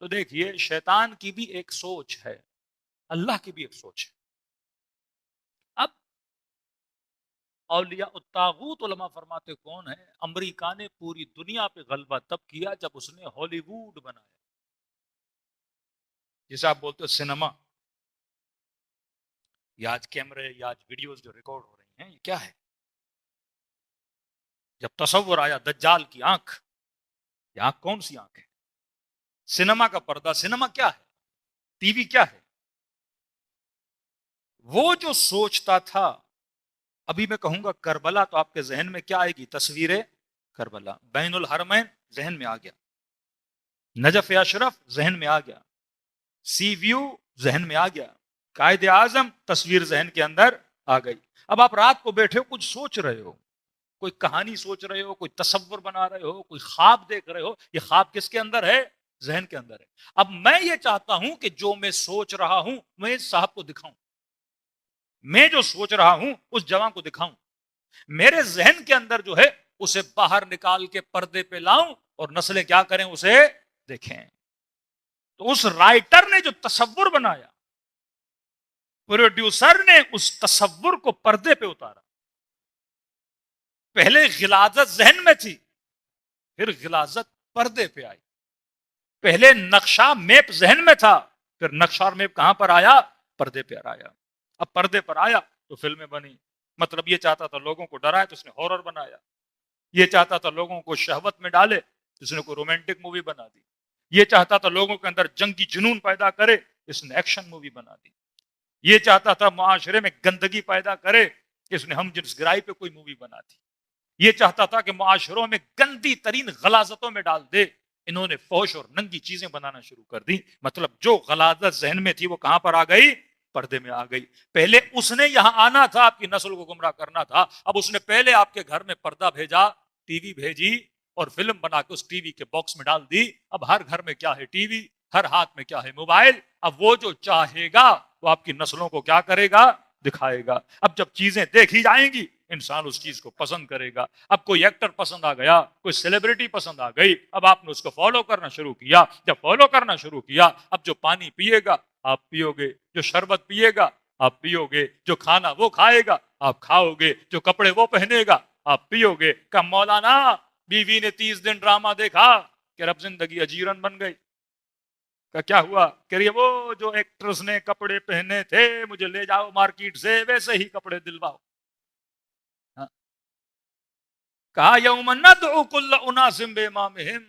[SPEAKER 2] تو دیکھیے شیطان کی بھی ایک سوچ ہے، اللہ کی بھی ایک سوچ ہے. اب اولیاء الطاغوت علماء فرماتے کون ہے؟ امریکہ نے پوری دنیا پہ غلبہ تب کیا جب اس نے ہالی ووڈ بنایا، جسے آپ بولتے ہو سینما. یہ آج کیمرے یا آج ویڈیوز جو ریکارڈ ہو رہی ہیں، یہ کیا ہے؟ جب تصور آیا دجال کی آنکھ، یہ آنکھ کون سی آنکھ ہے؟ سینما کا پردہ. سینما کیا ہے؟ ٹی وی کیا ہے؟ وہ جو سوچتا تھا، ابھی میں کہوں گا کربلا تو آپ کے ذہن میں کیا آئے گی؟ تصویر کربلا. بین الحرمین ذہن میں آ گیا، نجف اشرف ذہن میں آ گیا، سی ویو ذہن میں آ گیا، قائد اعظم تصویر ذہن کے اندر آ گئی. اب آپ رات کو بیٹھے ہو، کچھ سوچ رہے ہو، کوئی کہانی سوچ رہے ہو، کوئی تصور بنا رہے ہو، کوئی خواب دیکھ رہے ہو. یہ خواب کس کے اندر ہے؟ ذہن کے اندر ہے. اب میں یہ چاہتا ہوں کہ جو میں سوچ رہا ہوں میں صاحب کو دکھاؤں، میں جو سوچ رہا ہوں اس جوان کو دکھاؤں، میرے ذہن کے اندر جو ہے اسے باہر نکال کے پردے پہ لاؤں اور نسلیں کیا کریں؟ اسے دیکھیں. تو اس رائٹر نے جو تصور بنایا، پروڈیوسر نے اس تصور کو پردے پہ اتارا. پہلے غلاظت ذہن میں تھی، پھر غلاظت پردے پہ آئی. پہلے نقشہ میپ ذہن میں تھا، پھر نقشہ اور میپ کہاں پر آیا؟ پردے پر آیا. اب پردے پر آیا تو فلمیں بنی. مطلب یہ چاہتا تھا لوگوں کو ڈرائے تو اس نے ہارر بنایا، یہ چاہتا تھا لوگوں کو شہوت میں ڈالے تو اس نے کوئی رومانٹک مووی بنا دی، یہ چاہتا تھا لوگوں کے اندر جنگی جنون پیدا کرے، اس نے ایکشن مووی بنا دی، یہ چاہتا تھا معاشرے میں گندگی پیدا کرے، اس نے ہم جنس گرائی پہ کوئی مووی بنا دی، یہ چاہتا تھا کہ معاشروں میں گندی ترین غلاظتوں میں ڈال دے، انہوں نے فحش اور ننگی چیزیں بنانا شروع کر دی. مطلب جو غلاظت ذہن میں تھی وہ کہاں پر آ گئی؟ پردے میں آ گئی. پہلے اس نے یہاں آنا تھا، آپ کی نسل کو گمراہ کرنا تھا. اب اس نے پہلے آپ کے گھر میں پردہ بھیجا، ٹی وی بھیجی اور فلم بنا کے اس ٹی وی کے باکس میں ڈال دی. اب ہر گھر میں کیا ہے؟ T V. ہر ہاتھ میں کیا ہے؟ موبائل. اب وہ جو چاہے گا وہ آپ کی نسلوں کو کیا کرے گا؟ دکھائے گا. اب جب چیزیں دیکھی جائیں گی انسان اس چیز کو پسند کرے گا. اب کوئی ایکٹر پسند آ گیا، کوئی سیلیبریٹی پسند آ گئی، اب آپ نے اس کو فالو کرنا شروع کیا. جب فالو کرنا شروع کیا، اب جو پانی پیے گا آپ پیو گے، جو شربت پیے گا آپ پیو گے، جو کھانا وہ کھائے گا آپ کھاؤ گے، جو کپڑے وہ پہنے گا آپ پیو گے. کہ مولانا بیوی نے 30 دن ڈرامہ دیکھا کہ رب زندگی اجیرن بن گئی. کہ کیا ہوا؟ کہ وہ جو ایکٹرز نے کپڑے پہنے تھے مجھے لے جاؤ مارکیٹ سے ویسے ہی کپڑے دلواؤ. کہا یوم ندعو کل اناس بامامہم،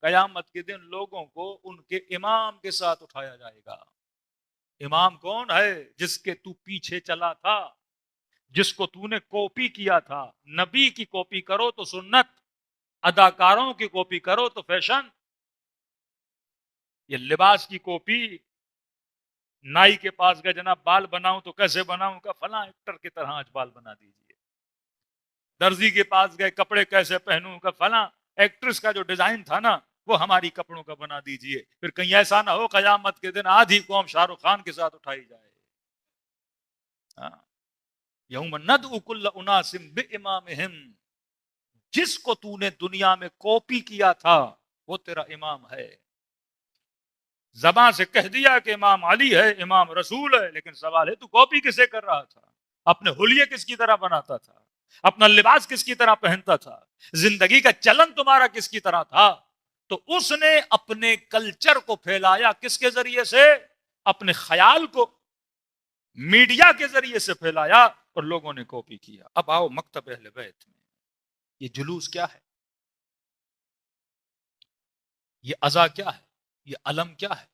[SPEAKER 2] قیامت کے دن لوگوں کو ان کے امام کے ساتھ اٹھایا جائے گا. امام کون ہے؟ جس کے تو پیچھے چلا تھا، جس کو تو نے کاپی کیا تھا. نبی کی کاپی کرو تو سنت، اداکاروں کی کاپی کرو تو فیشن، یہ لباس کی کاپی، نائی کے پاس گئے جناب بال بناؤں تو کیسے بناؤں کا، فلاں ایکٹر کی طرح آج بال بنا دیجئے، درزی کے پاس گئے کپڑے کیسے پہنوں کا، فلاں ایکٹریس کا جو ڈیزائن تھا نا وہ ہماری کپڑوں کا بنا دیجئے، پھر کہیں ایسا نہ ہو قیامت کے دن آدھی قوم شاہ رخ خان کے ساتھ اٹھائی جائے۔ یوم ندعو کل اناس بامامہم، جس کو تو نے دنیا میں کاپی کیا تھا وہ تیرا امام ہے، زبان سے کہہ دیا کہ امام علی ہے، امام رسول ہے، لیکن سوال ہے تو کاپی کسے کر رہا تھا؟ اپنے حلیے کس کی طرح بناتا تھا؟ اپنا لباس کس کی طرح پہنتا تھا؟ زندگی کا چلن تمہارا کس کی طرح تھا؟ تو اس نے اپنے کلچر کو پھیلایا کس کے ذریعے سے؟ اپنے خیال کو میڈیا کے ذریعے سے پھیلایا اور لوگوں نے کاپی کیا۔ اب آؤ مکتب اہل بیت میں، یہ جلوس کیا ہے؟ یہ عزا کیا ہے؟ یہ علم کیا ہے؟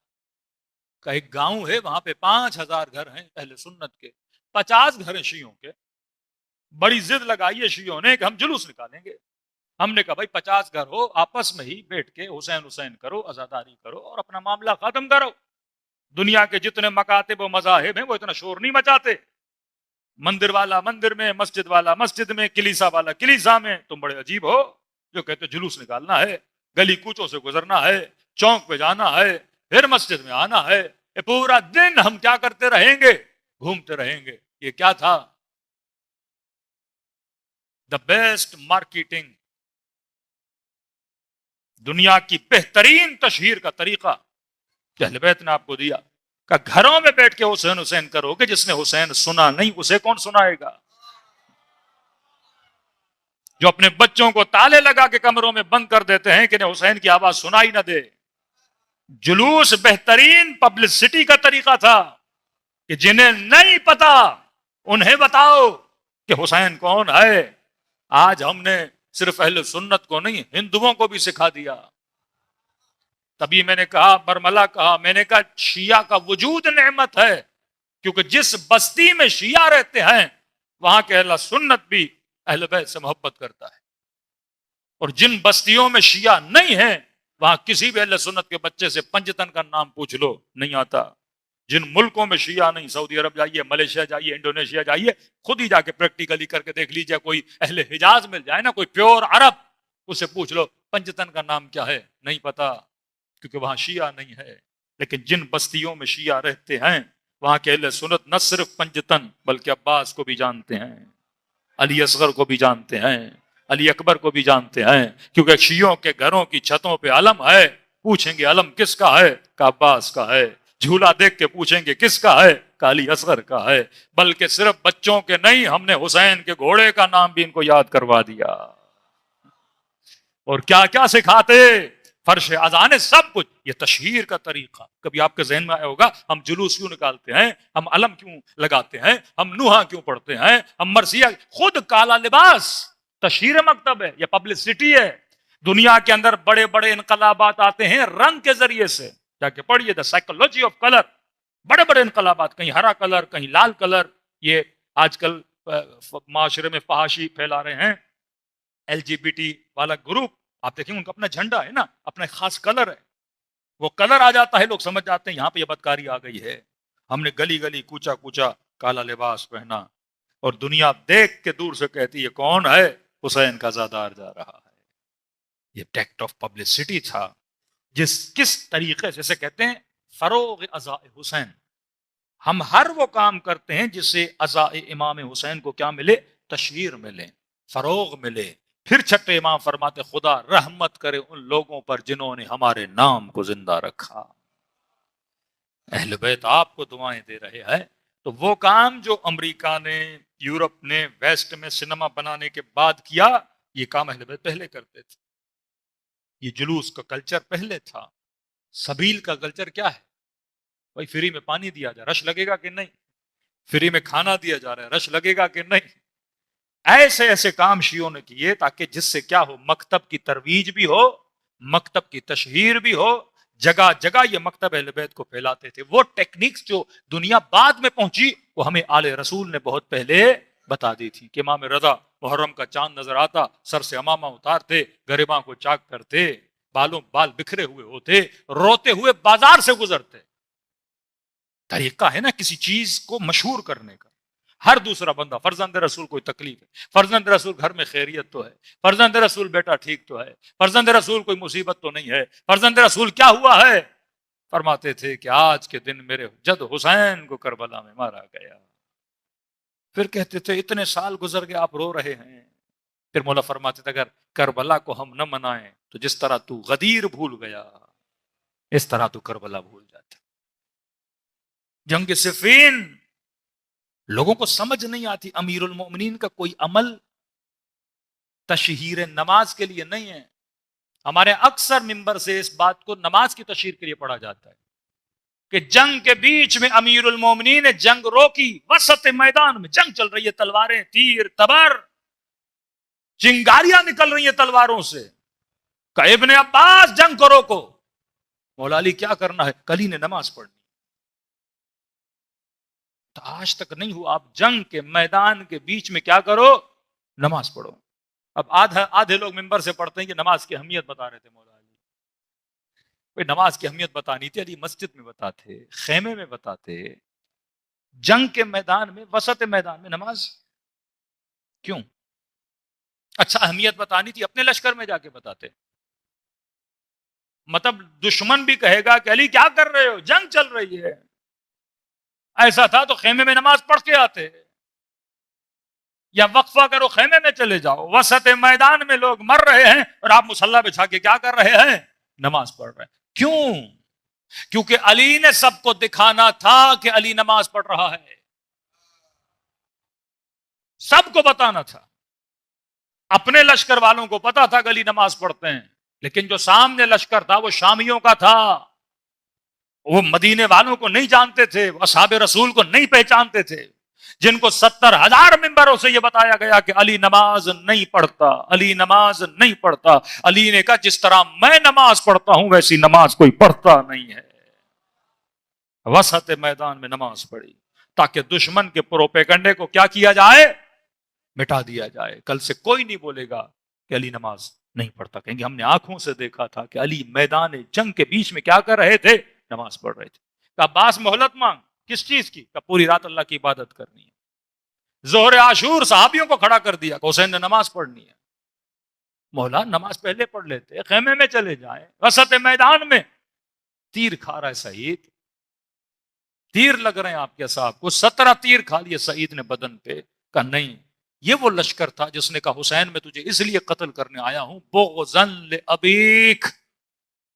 [SPEAKER 2] کا ایک گاؤں ہے وہاں پہ 5000 گھر ہیں اہل سنت کے، 50 گھر ہیں شیعوں کے، بڑی ضد لگائی ہے شیعوں نے کہ ہم جلوس نکالیں گے۔ ہم نے کہا بھائی 50 گھر ہو، آپس میں ہی بیٹھ کے حسین حسین کرو، عزاداری کرو اور اپنا معاملہ ختم کرو۔ دنیا کے جتنے مکاتب و مذاہب ہیں وہ اتنا شور نہیں مچاتے، مندر والا مندر میں، مسجد والا مسجد میں، کلیسا والا کلیسا میں۔ تم بڑے عجیب ہو جو کہتے جلوس نکالنا ہے، گلی کوچوں سے گزرنا ہے، چونک پہ جانا ہے، پھر مسجد میں آنا ہے، یہ پورا دن ہم کیا کرتے رہیں گے؟ گھومتے رہیں گے۔ یہ کیا تھا؟ دا بیسٹ مارکیٹنگ، دنیا کی بہترین تشہیر کا طریقہ کہ اہل بیت نے آپ کو دیا، کہ گھروں میں بیٹھ کے حسین حسین کرو گے، جس نے حسین سنا نہیں اسے کون سنائے گا؟ جو اپنے بچوں کو تالے لگا کے کمروں میں بند کر دیتے ہیں کہ انہیں حسین کی آواز سنائی نہ دے۔ جلوس بہترین پبلسٹی کا طریقہ تھا کہ جنہیں نہیں پتا انہیں بتاؤ کہ حسین کون ہے۔ آج ہم نے صرف اہل سنت کو نہیں، ہندوؤں کو بھی سکھا دیا۔ تبھی میں نے کہا، برملا کہا، میں نے کہا شیعہ کا وجود نعمت ہے، کیونکہ جس بستی میں شیعہ رہتے ہیں وہاں کے اہل سنت بھی اہل بیت سے محبت کرتا ہے، اور جن بستیوں میں شیعہ نہیں ہیں وہاں کسی بھی اہل سنت کے بچے سے پنجتن کا نام پوچھ لو نہیں آتا۔ جن ملکوں میں شیعہ نہیں، سعودی عرب جائیے، ملیشیا جائیے، انڈونیشیا جائیے، خود ہی جا کے پریکٹیکلی کر کے دیکھ لیجیے، کوئی اہل حجاز مل جائے نا، کوئی پیور عرب، اسے پوچھ لو پنجتن کا نام کیا ہے، نہیں پتا، کیونکہ وہاں شیعہ نہیں ہے۔ لیکن جن بستیوں میں شیعہ رہتے ہیں وہاں کے اہل سنت نہ صرف پنجتن بلکہ عباس کو بھی جانتے ہیں، علی اصغر کو بھی جانتے ہیں، علی اکبر کو بھی جانتے ہیں، کیونکہ شیعوں کے گھروں کی چھتوں پہ علم ہے۔ پوچھیں گے علم کس کا ہے؟ کہ عباس کا ہے۔ جھولا دیکھ کے پوچھیں گے کس کا ہے؟ کہ علی اصغر کا ہے۔ بلکہ صرف بچوں کے نہیں، ہم نے حسین کے گھوڑے کا نام بھی ان کو یاد کروا دیا۔ اور کیا کیا سکھاتے؟ فرش اذان، سب کچھ۔ یہ تشہیر کا طریقہ کبھی آپ کے ذہن میں آیا ہوگا، ہم جلوس کیوں نکالتے ہیں، ہم علم کیوں لگاتے ہیں، ہم نوحہ کیوں پڑھتے ہیں، ہم مرثیہ، خود کالا لباس تشہیر مکتب ہے، یہ پبلسٹی ہے۔ دنیا کے اندر بڑے بڑے انقلابات آتے ہیں رنگ کے ذریعے سے، جا کے پڑھیے دا سائیکولوجی آف کلر، بڑے بڑے انقلابات، کہیں ہرا کلر، کہیں لال کلر۔ یہ آج کل معاشرے میں فحاشی پھیلا رہے ہیں ایل جی بی ٹی والا گروپ، آپ دیکھیں ان کا اپنا جھنڈا ہے نا، اپنا خاص کلر ہے، وہ کلر آ جاتا ہے لوگ سمجھ جاتے ہیں یہاں پہ یہ بدکاری آ گئی ہے۔ ہم نے گلی گلی کوچا کوچا کالا لباس پہنا، اور دنیا دیکھ کے دور سے کہتی ہے کون ہے؟ حسین کا زادار جا رہا ہے۔ یہ ٹیکٹ آف پبلسٹی تھا، کس طریقے سے اسے کہتے ہیں فروغ ازاء حسین۔ ہم ہر وہ کام کرتے ہیں جس سے ازاء امام حسین کو کیا ملے؟ تشہیر ملے، فروغ ملے۔ پھر چھٹے امام فرماتے خدا رحمت کرے ان لوگوں پر جنہوں نے ہمارے نام کو زندہ رکھا۔ اہل بیت آپ کو دعائیں دے رہے ہیں۔ تو وہ کام جو امریکہ نے، یورپ نے، ویسٹ میں سینما بنانے کے بعد کیا، یہ کام اہل بیت پہلے کرتے تھے۔ یہ جلوس کا کلچر پہلے تھا۔ سبیل کا کلچر کیا ہے؟ بھائی فری میں پانی دیا جائے، رش لگے گا کہ نہیں؟ فری میں کھانا دیا جا رہا ہے، رش لگے گا کہ نہیں؟ ایسے ایسے کام شیعوں نے کیے تاکہ جس سے کیا ہو، مکتب کی ترویج بھی ہو، مکتب کی تشہیر بھی ہو۔ جگہ جگہ یہ مکتب اہل بیت کو پھیلاتے تھے۔ وہ ٹیکنیکس جو دنیا بعد میں پہنچی وہ ہمیں آل رسول نے بہت پہلے بتا دی تھی، کہ امام رضا محرم کا چاند نظر آتا، سر سے امامہ اتارتے، گریباں کو چاک کرتے، بال بکھرے ہوئے ہوتے، روتے ہوئے بازار سے گزرتے. طریقہ ہے نا کسی چیز کو مشہور کرنے کا. ہر دوسرا بندہ فرزند رسول کوئی تکلیف ہے، فرزند رسول گھر میں خیریت تو ہے، فرزند رسول بیٹا ٹھیک تو ہے، فرزند رسول کوئی مصیبت تو نہیں ہے، فرزند رسول کیا ہوا ہے؟ فرماتے تھے کہ آج کے دن میرے جد حسین کو کربلا میں مارا گیا. پھر کہتے تھے اتنے سال گزر گئے آپ رو رہے ہیں. پھر مولا فرماتے تھے اگر کربلا کو ہم نہ منائیں تو جس طرح تو غدیر بھول گیا اس طرح تو کربلا بھول جاتا. جنگ صفین لوگوں کو سمجھ نہیں آتی. امیر المومنین کا کوئی عمل تشہیر نماز کے لیے نہیں ہے. ہمارے اکثر ممبر سے اس بات کو نماز کی تشہیر کے لیے پڑھا جاتا ہے کہ جنگ کے بیچ میں امیر المومنین نے جنگ روکی. وسط میدان میں جنگ چل رہی ہے، تلواریں، تیر، تبر، چنگاریاں نکل رہی ہیں تلواروں سے. کہ ابن عباس جنگ کو روکو. مولا علی کیا کرنا ہے؟ کلی نے نماز پڑھنی. تو آج تک نہیں ہوا. آپ جنگ کے میدان کے بیچ میں کیا کرو؟ نماز پڑھو. اب آدھے لوگ ممبر سے پڑھتے ہیں کہ نماز کی اہمیت بتا رہے تھے مولا علی. کوئی نماز کی اہمیت بتانی تھی علی مسجد میں بتاتے، خیمے میں بتاتے. جنگ کے میدان میں، وسط میدان میں نماز کیوں؟ اچھا اہمیت بتانی تھی اپنے لشکر میں جا کے بتاتے. مطلب دشمن بھی کہے گا کہ علی کیا کر رہے ہو، جنگ چل رہی ہے. ایسا تھا تو خیمے میں نماز پڑھ کے آتے، یا وقفہ کرو خیمے میں چلے جاؤ. وسط میدان میں لوگ مر رہے ہیں اور آپ مصلی بچھا کے کیا کر رہے ہیں؟ نماز پڑھ رہے ہیں. کیوں؟ کیونکہ علی نے سب کو دکھانا تھا کہ علی نماز پڑھ رہا ہے. سب کو بتانا تھا. اپنے لشکر والوں کو پتا تھا کہ علی نماز پڑھتے ہیں، لیکن جو سامنے لشکر تھا وہ شامیوں کا تھا. وہ مدینے والوں کو نہیں جانتے تھے، وہ اصحاب رسول کو نہیں پہچانتے تھے، جن کو 70,000 ممبروں سے یہ بتایا گیا کہ علی نماز نہیں پڑھتا، علی نماز نہیں پڑھتا. علی نے کہا جس طرح میں نماز پڑھتا ہوں ویسی نماز کوئی پڑھتا نہیں ہے. وسط میدان میں نماز پڑھی تاکہ دشمن کے پروپیگنڈے کو کیا کیا جائے؟ مٹا دیا جائے. کل سے کوئی نہیں بولے گا کہ علی نماز نہیں پڑھتا. کہیں گے ہم نے آنکھوں سے دیکھا تھا کہ علی میدان جنگ کے بیچ میں کیا کر رہے تھے؟ نماز پڑھ رہے تھے. کہ عباس مہلت مانگ. کس چیز کی؟ کہ پوری رات اللہ کی عبادت کرنی ہے. ظہر عاشور صحابیوں کو کھڑا کر دیا کہ حسین نے نماز پڑھنی ہے. مولا نماز پہلے پڑھ لیتے، خیمے میں چلے جائیں. وسط میدان میں تیر کھا رہا ہے سعید، تیر لگ رہے ہیں آپ کے صاحب کو. 17 تیر کھا لیے سعید نے بدن پہ. کہ نہیں، یہ وہ لشکر تھا جس نے کہا حسین میں تجھے اس لیے قتل کرنے آیا ہوں بغضاً لابیک،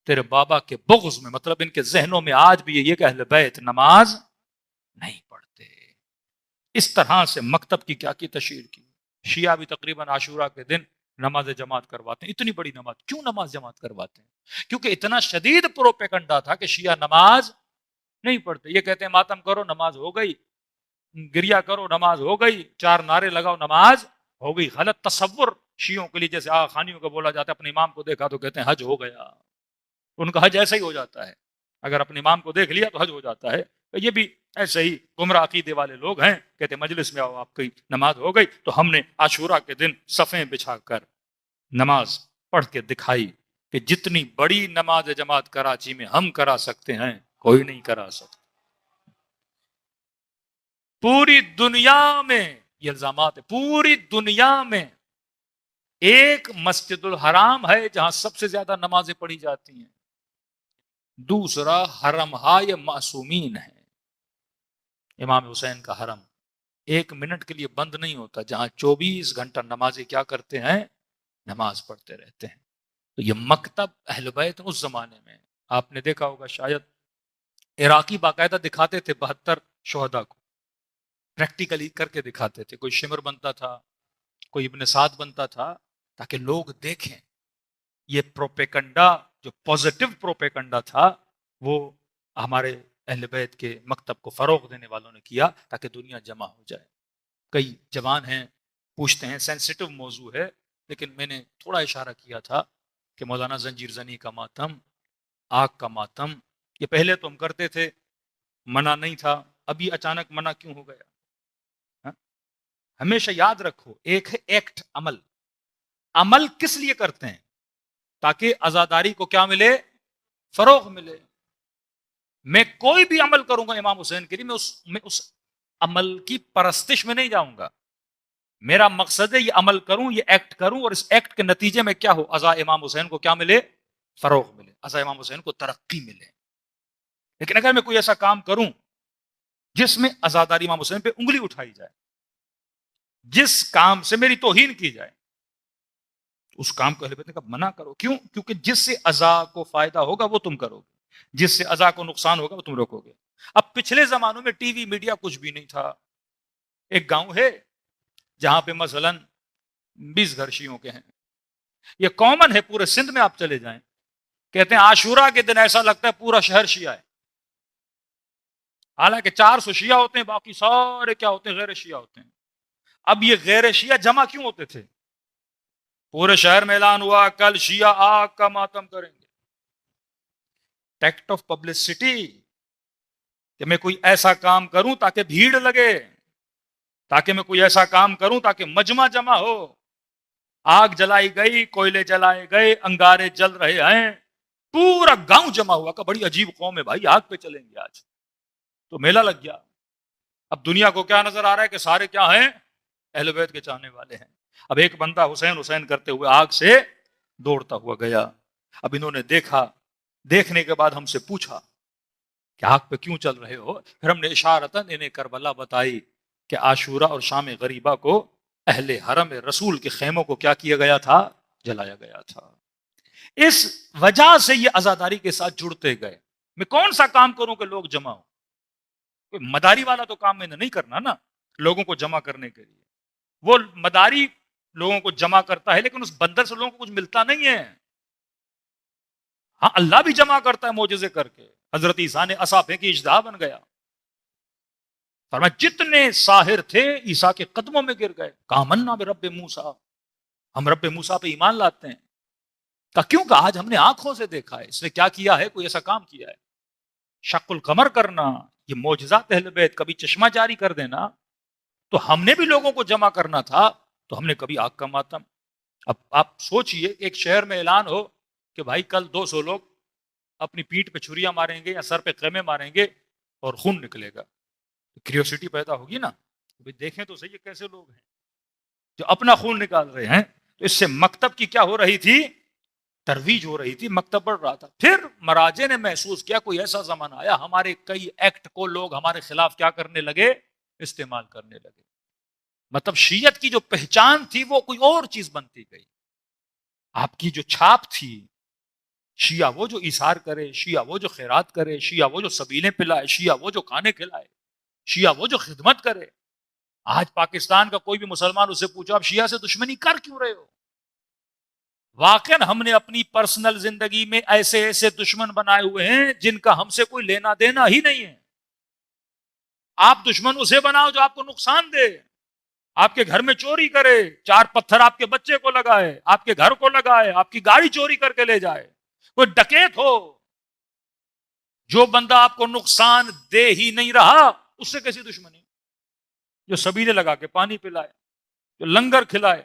[SPEAKER 2] تیرے بابا کے بغض میں. مطلب ان کے ذہنوں میں آج بھی یہ کہ اہل بیت نماز نہیں پڑھتے. اس طرح سے مکتب کی کیا کی تشہیر کی. شیعہ بھی تقریباً عاشورہ کے دن نماز جماعت کرواتے ہیں. اتنی بڑی نماز کیوں نماز جماعت کرواتے ہیں؟ کیونکہ اتنا شدید پروپیگنڈا تھا کہ شیعہ نماز نہیں پڑھتے. یہ کہتے ہیں ماتم کرو نماز ہو گئی، گریا کرو نماز ہو گئی، 4 نعرے لگاؤ نماز ہو گئی. غلط تصور شیعوں کے لیے. جیسے آغا خانیوں کا بولا جاتا ہے اپنے امام کو دیکھا تو کہتے ہیں حج ہو گیا. ان کا حج ایسا ہی ہو جاتا ہے، اگر اپنے امام کو دیکھ لیا تو حج ہو جاتا ہے. یہ بھی ایسے ہی گمراہ عقیدے والے لوگ ہیں. کہتے ہیں مجلس میں آؤ آپ کی نماز ہو گئی. تو ہم نے عاشورہ کے دن صفیں بچھا کر نماز پڑھ کے دکھائی کہ جتنی بڑی نماز جماعت کراچی میں ہم کرا سکتے ہیں کوئی نہیں کرا سکتا. پوری دنیا میں یہ الزامات ہے، پوری دنیا میں ایک مسجد الحرام ہے جہاں سب سے زیادہ نمازیں پڑھی جاتی ہیں، دوسرا حرمہائے معصومین ہے. امام حسین کا حرم 1 منٹ کے لیے بند نہیں ہوتا، جہاں 24 گھنٹہ نمازیں کیا کرتے ہیں؟ نماز پڑھتے رہتے ہیں. تو یہ مکتب اہل بیت اس زمانے میں آپ نے دیکھا ہوگا شاید عراقی باقاعدہ دکھاتے تھے 72 شہداء کو، پریکٹیکلی کر کے دکھاتے تھے. کوئی شمر بنتا تھا، کوئی ابن سعد بنتا تھا، تاکہ لوگ دیکھیں. یہ پروپیگنڈا جو پوزیٹو پروپیگنڈا تھا وہ ہمارے اہل بیت کے مکتب کو فروغ دینے والوں نے کیا تاکہ دنیا جمع ہو جائے. کئی جوان ہیں پوچھتے ہیں، سینسیٹیو موضوع ہے لیکن میں نے تھوڑا اشارہ کیا تھا کہ مولانا زنجیر زنی کا ماتم، آگ کا ماتم، یہ پہلے تو ہم کرتے تھے، منع نہیں تھا، ابھی اچانک منع کیوں ہو گیا؟ ہمیشہ یاد رکھو، ایک ہے ایکٹ، عمل. عمل کس لیے کرتے ہیں؟ تاکہ عزاداری کو کیا ملے؟ فروغ ملے. میں کوئی بھی عمل کروں گا امام حسین کے لیے، میں اس عمل کی پرستش میں نہیں جاؤں گا. میرا مقصد ہے یہ عمل کروں، یہ ایکٹ کروں، اور اس ایکٹ کے نتیجے میں کیا ہو؟ عزا امام حسین کو کیا ملے؟ فروغ ملے، عزا امام حسین کو ترقی ملے. لیکن اگر میں کوئی ایسا کام کروں جس میں عزاداری امام حسین پہ انگلی اٹھائی جائے، جس کام سے میری توہین کی جائے، اس کام کو اہل بیت نے کہا منع کرو. کیوں؟ کیونکہ جس سے عزا کو فائدہ ہوگا وہ تم کرو گے، جس سے عزا کو نقصان ہوگا وہ تم روکو گے. اب پچھلے زمانوں میں ٹی وی میڈیا کچھ بھی نہیں تھا. ایک گاؤں ہے جہاں پہ مثلا 20 گھر شیعوں کے ہیں. یہ کامن ہے پورے سندھ میں، آپ چلے جائیں، کہتے ہیں عاشورہ کے دن ایسا لگتا ہے پورا شہر شیعہ ہے. حالانکہ 400 شیعہ ہوتے ہیں، باقی سارے کیا ہوتے ہیں؟ غیر شیعہ ہوتے ہیں. اب یہ غیر شیعہ جمع کیوں ہوتے تھے؟ پورے شہر میں اعلان ہوا کل شیعہ آگ کا ماتم کریں گے. ٹیکٹ آف پبلسٹی، کہ میں کوئی ایسا کام کروں تاکہ بھیڑ لگے، تاکہ میں کوئی ایسا کام کروں تاکہ مجمع جمع ہو. آگ جلائی گئی، کوئلے جلائے گئے، انگارے جل رہے ہیں، پورا گاؤں جمع ہوا کہ بڑی عجیب قوم ہے بھائی، آگ پہ چلیں گے آج. تو میلہ لگ گیا. اب دنیا کو کیا نظر آ رہا ہے کہ سارے کیا ہیں؟ اہل بیت کے چاہنے والے ہیں. اب ایک بندہ حسین حسین کرتے ہوئے آگ سے دوڑتا ہوا گیا. اب انہوں نے دیکھا، دیکھنے کے بعد ہم سے پوچھا کہ آگ پہ کیوں چل رہے ہو؟ پھر ہم نے اشارتاً انہیں کربلا بتائی کہ عاشورہ اور شام غریبہ کو اہل حرم رسول کے خیموں کو کیا کیا گیا تھا؟ جلایا گیا تھا. اس وجہ سے یہ عزاداری کے ساتھ جڑتے گئے. میں کون سا کام کروں کہ لوگ جمع ہوں؟ کوئی مداری والا تو کام میں نے نہیں کرنا نا لوگوں کو جمع کرنے کے لیے. وہ مداری لوگوں کو جمع کرتا ہے لیکن اس بندر سے لوگوں کو کچھ ملتا نہیں ہے. ہاں اللہ بھی جمع کرتا ہے معجزے کر کے. حضرت عیسیٰ نے عصا پھینکی، اژدہا بن گیا. فرمایا جتنے ساحر تھے عیسیٰ کے قدموں میں گر گئے. کہا آمنا برب موسیٰ، ہم رب موسیٰ پہ ایمان لاتے ہیں. کہا کیوں؟ کہ آج ہم نے آنکھوں سے دیکھا ہے. اس نے کیا کیا ہے؟ کوئی ایسا کام کیا ہے. شق القمر کرنا، یہ معجزات اہل بیت. کبھی چشمہ جاری کر دینا، تو ہم نے بھی لوگوں کو جمع کرنا تھا، تو ہم نے کبھی آگ کا ماتم. اب آپ سوچئے ایک شہر میں اعلان ہو کہ بھائی کل 200 لوگ اپنی پیٹھ پہ چھریاں ماریں گے یا سر پہ خیمے ماریں گے اور خون نکلے گا. کریوسٹی پیدا ہوگی نا، دیکھیں تو صحیح کیسے لوگ ہیں جو اپنا خون نکال رہے ہیں. تو اس سے مکتب کی کیا ہو رہی تھی؟ ترویج ہو رہی تھی، مکتب بڑھ رہا تھا. پھر مراجع نے محسوس کیا کوئی ایسا زمانہ آیا ہمارے کئی ایکٹ کو لوگ ہمارے خلاف کیا کرنے لگے؟ استعمال کرنے لگے. مطلب شیعت کی جو پہچان تھی وہ کوئی اور چیز بنتی گئی. آپ کی جو چھاپ تھی، شیعہ وہ جو ایثار کرے، شیعہ وہ جو خیرات کرے، شیعہ وہ جو سبیلیں پلائے، شیعہ وہ جو کھانے کھلائے، شیعہ وہ جو خدمت کرے. آج پاکستان کا کوئی بھی مسلمان اسے پوچھو آپ شیعہ سے دشمنی کر کیوں رہے ہو؟ واقعاً ہم نے اپنی پرسنل زندگی میں ایسے ایسے دشمن بنائے ہوئے ہیں جن کا ہم سے کوئی لینا دینا ہی نہیں ہے. آپ دشمن اسے بناؤ جو آپ کو نقصان دے، آپ کے گھر میں چوری کرے، 4 پتھر آپ کے بچے کو لگائے، آپ کے گھر کو لگائے، آپ کی گاڑی چوری کر کے لے جائے، کوئی ڈکیت ہو. جو بندہ آپ کو نقصان دے ہی نہیں رہا اس سے کیسی دشمنی؟ جو سبیلے لگا کے پانی پلائے، جو لنگر کھلائے،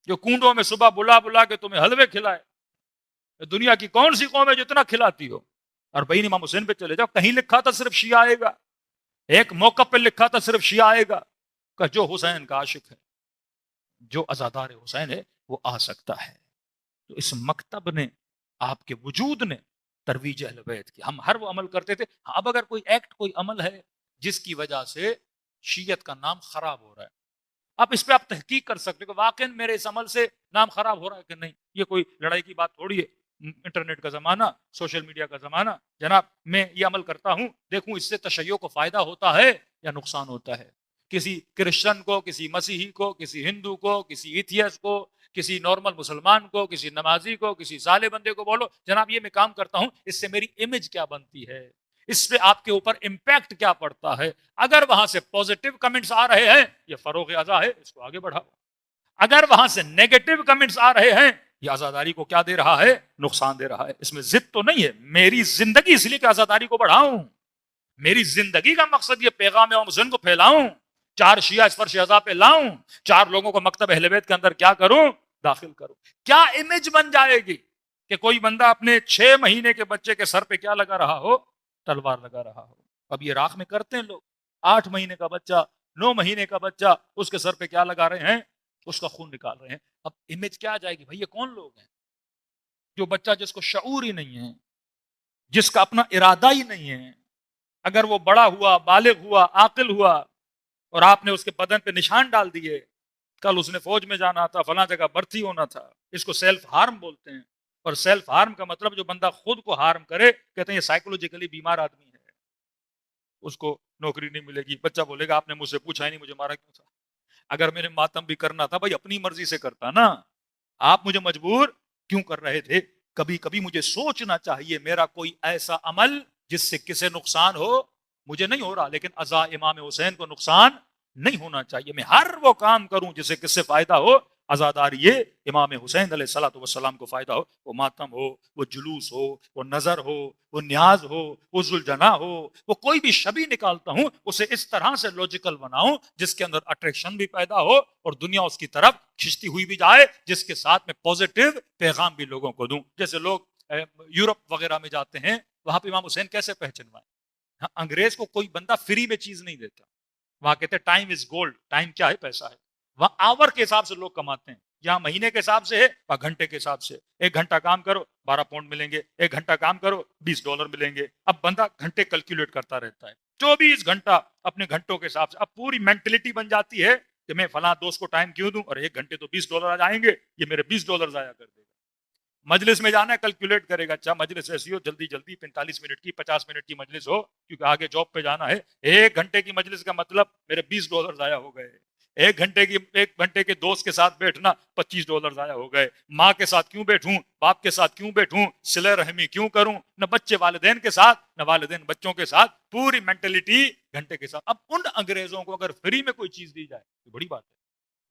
[SPEAKER 2] جو کنڈوں میں صبح بلا بلا کے تمہیں حلوے کھلائے. دنیا کی کون سی قوم ہے جو اتنا کھلاتی ہو؟ اور بھائی امام حسین پہ چلے جاؤ، کہیں لکھا تھا صرف شیعہ آئے گا، ایک موقع پہ لکھا تھا صرف شیعہ آئے گا، کہ جو حسین کا عاشق ہے، جو عزادار حسین ہے وہ آ سکتا ہے. تو اس مکتب نے، آپ کے وجود نے ترویج اہل بیت کی. ہم ہر وہ عمل کرتے تھے. اب اگر کوئی ایکٹ، کوئی عمل ہے جس کی وجہ سے شیعت کا نام خراب ہو رہا ہے، آپ اس پہ آپ تحقیق کر سکتے کہ واقعی میرے اس عمل سے نام خراب ہو رہا ہے کہ نہیں. یہ کوئی لڑائی کی بات تھوڑی ہے. انٹرنیٹ کا زمانہ، سوشل میڈیا کا زمانہ. جناب میں یہ عمل کرتا ہوں، دیکھوں اس سے تشیع کو فائدہ ہوتا ہے یا نقصان ہوتا ہے. کسی کرسچن کو، کسی مسیحی کو، کسی ہندو کو، کسی ایتھیس کو، کسی نارمل مسلمان کو، کسی نمازی کو، کسی صالح بندے کو بولو جناب یہ میں کام کرتا ہوں، اس سے میری امیج کیا بنتی ہے، اس پہ آپ کے اوپر امپیکٹ کیا پڑتا ہے. اگر وہاں سے پوزیٹو کمنٹس آ رہے ہیں یہ فروغ عزا ہے، اس کو آگے بڑھاؤ. اگر وہاں سے نیگیٹو کمنٹس آ رہے ہیں یہ عزاداری کو کیا دے رہا ہے؟ نقصان دے رہا ہے. اس میں ضد تو نہیں ہے. میری زندگی اس لیے کہ عزاداری کو بڑھاؤں، میری زندگی کا مقصد یہ پیغام امام حسین کو پھیلاؤں 4 شیعہ اس فرش اعضاء پہ لاؤں، 4 لوگوں کو مکتب اہل بیت کے اندر کیا کروں، داخل کروں. کیا امیج بن جائے گی کہ کوئی بندہ اپنے 6 مہینے کے بچے کے سر پہ کیا لگا رہا ہو، تلوار لگا رہا ہو. اب یہ راکھ میں کرتے ہیں لوگ. 8 مہینے کا بچہ، 9 مہینے کا بچہ، اس کے سر پہ کیا لگا رہے ہیں، اس کا خون نکال رہے ہیں. اب امیج کیا آ جائے گی، بھائی یہ کون لوگ ہیں؟ جو بچہ جس کو شعور ہی نہیں ہے، جس کا اپنا ارادہ ہی نہیں ہے، اگر وہ بڑا ہوا، بالغ ہوا، عاقل ہوا اور آپ نے اس کے بدن پہ نشان ڈال دیے، کل اس نے فوج میں جانا تھا، فلاں جگہ بھرتی ہونا تھا. اس کو سیلف ہارم بولتے ہیں. اور سیلف ہارم کا مطلب جو بندہ خود کو ہارم کرے، کہتے ہیں یہ سائیکولوجیکلی بیمار آدمی ہے، اس کو نوکری نہیں ملے گی. بچہ بولے گا آپ نے مجھ سے پوچھا ہی نہیں، مجھے مارا کیوں تھا؟ اگر میرے ماتم بھی کرنا تھا بھائی اپنی مرضی سے کرتا نا، آپ مجھے مجبور کیوں کر رہے تھے؟ کبھی کبھی مجھے سوچنا چاہیے میرا کوئی ایسا عمل جس سے کسے نقصان ہو، مجھے نہیں ہو رہا، لیکن ازا امام حسین کو نقصان نہیں ہونا چاہیے. میں ہر وہ کام کروں جس سے کس سے فائدہ ہو، عزاداری یہ امام حسین علیہ الصلوۃ والسلام کو فائدہ ہو. وہ ماتم ہو، وہ جلوس ہو، وہ نظر ہو، وہ نیاز ہو، وہ ذوالجنا ہو، وہ کوئی بھی شبیہ نکالتا ہوں اسے اس طرح سے لوجیکل بناؤں جس کے اندر اٹریکشن بھی پیدا ہو اور دنیا اس کی طرف کھنچتی ہوئی بھی جائے، جس کے ساتھ میں پوزیٹو پیغام بھی لوگوں کو دوں. جیسے لوگ یورپ وغیرہ میں جاتے ہیں، وہاں پہ امام حسین کیسے پہچنوائیں؟ انگریز کو کوئی بندہ فری میں چیز نہیں دیتا. وہاں کہتے ہیں ٹائم از گولڈ. ٹائم کیا ہے؟ پیسہ ہے. وہاں آور کے حساب سے لوگ کماتے ہیں. یہاں مہینے کے حساب سے ہے، وہاں گھنٹے کے حساب سے. 1 گھنٹہ کام کرو 12 پاؤنڈ ملیں گے، 1 گھنٹہ کام کرو $20 ملیں گے. اب بندہ گھنٹے کیلکولیٹ کرتا رہتا ہے، 24 گھنٹہ اپنے گھنٹوں کے حساب سے. اب پوری مینٹلٹی بن جاتی ہے کہ میں فلاں دوست کو ٹائم کیوں دوں، اور 1 گھنٹے تو $20 آ جائیں گے، یہ میرے $20 ضائع کر دے گا. مجلس میں جانا ہے کیلکولیٹ کرے گا، اچھا مجلس ایسی ہو جلدی جلدی 45 منٹ کی 50 منٹ کی مجلس ہو کیونکہ آگے جاب پہ جانا ہے. 1 گھنٹے کی مجلس کا مطلب میرے $20 ضائع ہو گئے. 1 گھنٹے کے دوست کے ساتھ بیٹھنا $25 ضائع ہو گئے. ماں کے ساتھ کیوں بیٹھوں، باپ کے ساتھ کیوں بیٹھوں، صلہ رحمی کیوں کروں، نہ بچے والدین کے ساتھ نہ والدین بچوں کے ساتھ. پوری مینٹلٹی گھنٹے کے ساتھ. اب ان انگریزوں کو اگر فری میں کوئی چیز دی جائے تو بڑی بات ہے.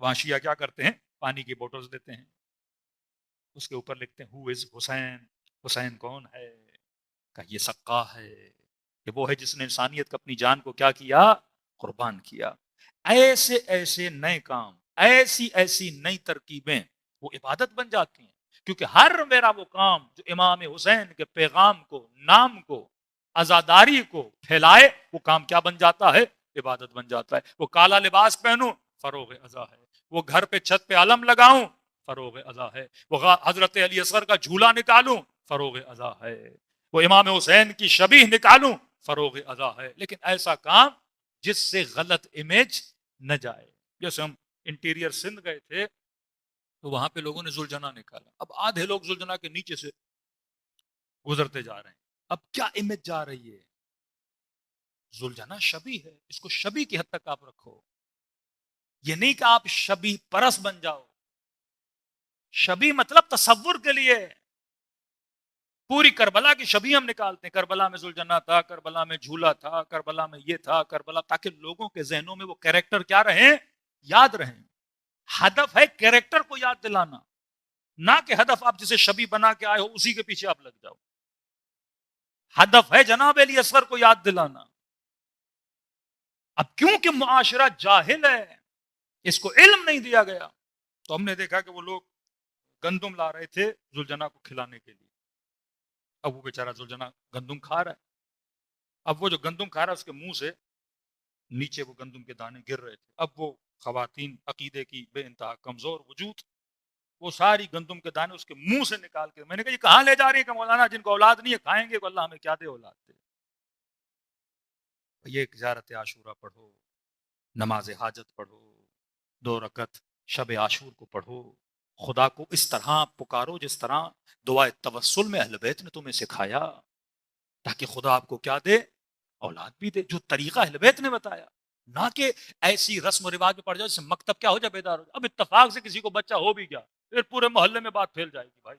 [SPEAKER 2] وہاں شیعہ کیا کرتے ہیں، پانی کی بوٹلز دیتے ہیں، اس کے اوپر لکھتے ہیں ہو از حسین. حسین کون ہے؟ کہ یہ سقا ہے، کہ وہ ہے جس نے انسانیت کو اپنی جان کو کیا کیا، قربان کیا. ایسے ایسے نئے کام، ایسی ایسی نئی ترکیبیں وہ عبادت بن جاتی ہیں. کیونکہ ہر میرا وہ کام جو امام حسین کے پیغام کو، نام کو، عزاداری کو پھیلائے، وہ کام کیا بن جاتا ہے، عبادت بن جاتا ہے. وہ کالا لباس پہنوں، فروغ عزا ہے. وہ گھر پہ چھت پہ علم لگاؤں، فروغ عزا ہے. وہ حضرت علی اصغر کا جھولا نکالوں، فروغ عزا ہے. وہ امام حسین کی شبیہ نکالوں، فروغ عزا ہے. لیکن ایسا کام جس سے غلط امیج نہ جائے. جیسے ہم انٹیریئر سندھ گئے تھے تو وہاں پہ لوگوں نے ذوالجنا نکالا. اب آدھے لوگ ذوالجنا کے نیچے سے گزرتے جا رہے ہیں. اب کیا امیج جا رہی ہے؟ ذوالجنا شبیہ ہے، اس کو شبیہ کی حد تک آپ رکھو. یہ نہیں کہ آپ شبیہ پرست بن جاؤ. شبیہ مطلب تصور کے لیے. پوری کربلا کی شبیہ ہم نکالتے ہیں، کربلا میں ذوالجنا تھا، کربلا میں جھولا تھا، کربلا میں یہ تھا، کربلا، تاکہ لوگوں کے ذہنوں میں وہ کیریکٹر کیا رہیں، یاد رہیں. ہدف ہے کیریکٹر کو یاد دلانا، نہ کہ ہدف آپ جسے شبیہ بنا کے آئے ہو اسی کے پیچھے آپ لگ جاؤ. ہدف ہے جناب علی اصغر کو یاد دلانا. اب کیونکہ معاشرہ جاہل ہے، اس کو علم نہیں دیا گیا، تو ہم نے دیکھا کہ وہ لوگ گندم لا رہے تھے ذوالجنا کو کھلانے کے لیے. اب وہ بیچارہ ذوالجنا گندم کھا رہا ہے. اب وہ جو گندم کھا رہا ہے اس کے منہ سے نیچے وہ گندم کے دانے گر رہے تھے. اب وہ خواتین عقیدے کی بے انتہا کمزور وجود، وہ ساری گندم کے دانے اس کے منہ سے نکال کے، میں نے کہا یہ کہاں لے جا رہی ہیں کہ مولانا جن کو اولاد نہیں ہے کھائیں گے، کہ اللہ ہمیں کیا دے اولاد دے. یہ زیارت عاشورہ پڑھو، نماز حاجت پڑھو، 2 رکعت شب عاشور کو پڑھو، خدا کو اس طرح پکارو جس طرح دعائے توسل میں اہل بیت نے تمہیں سکھایا، تاکہ خدا آپ کو کیا دے، اولاد بھی دے، جو طریقہ اہل بیت نے بتایا. نہ کہ ایسی رسم و رواج میں پڑ جاؤ جیسے مکتب کیا ہو جائے بیدار ہو جائے. اب اتفاق سے کسی کو بچہ ہو بھی گیا پھر پورے محلے میں بات پھیل جائے گی. بھائی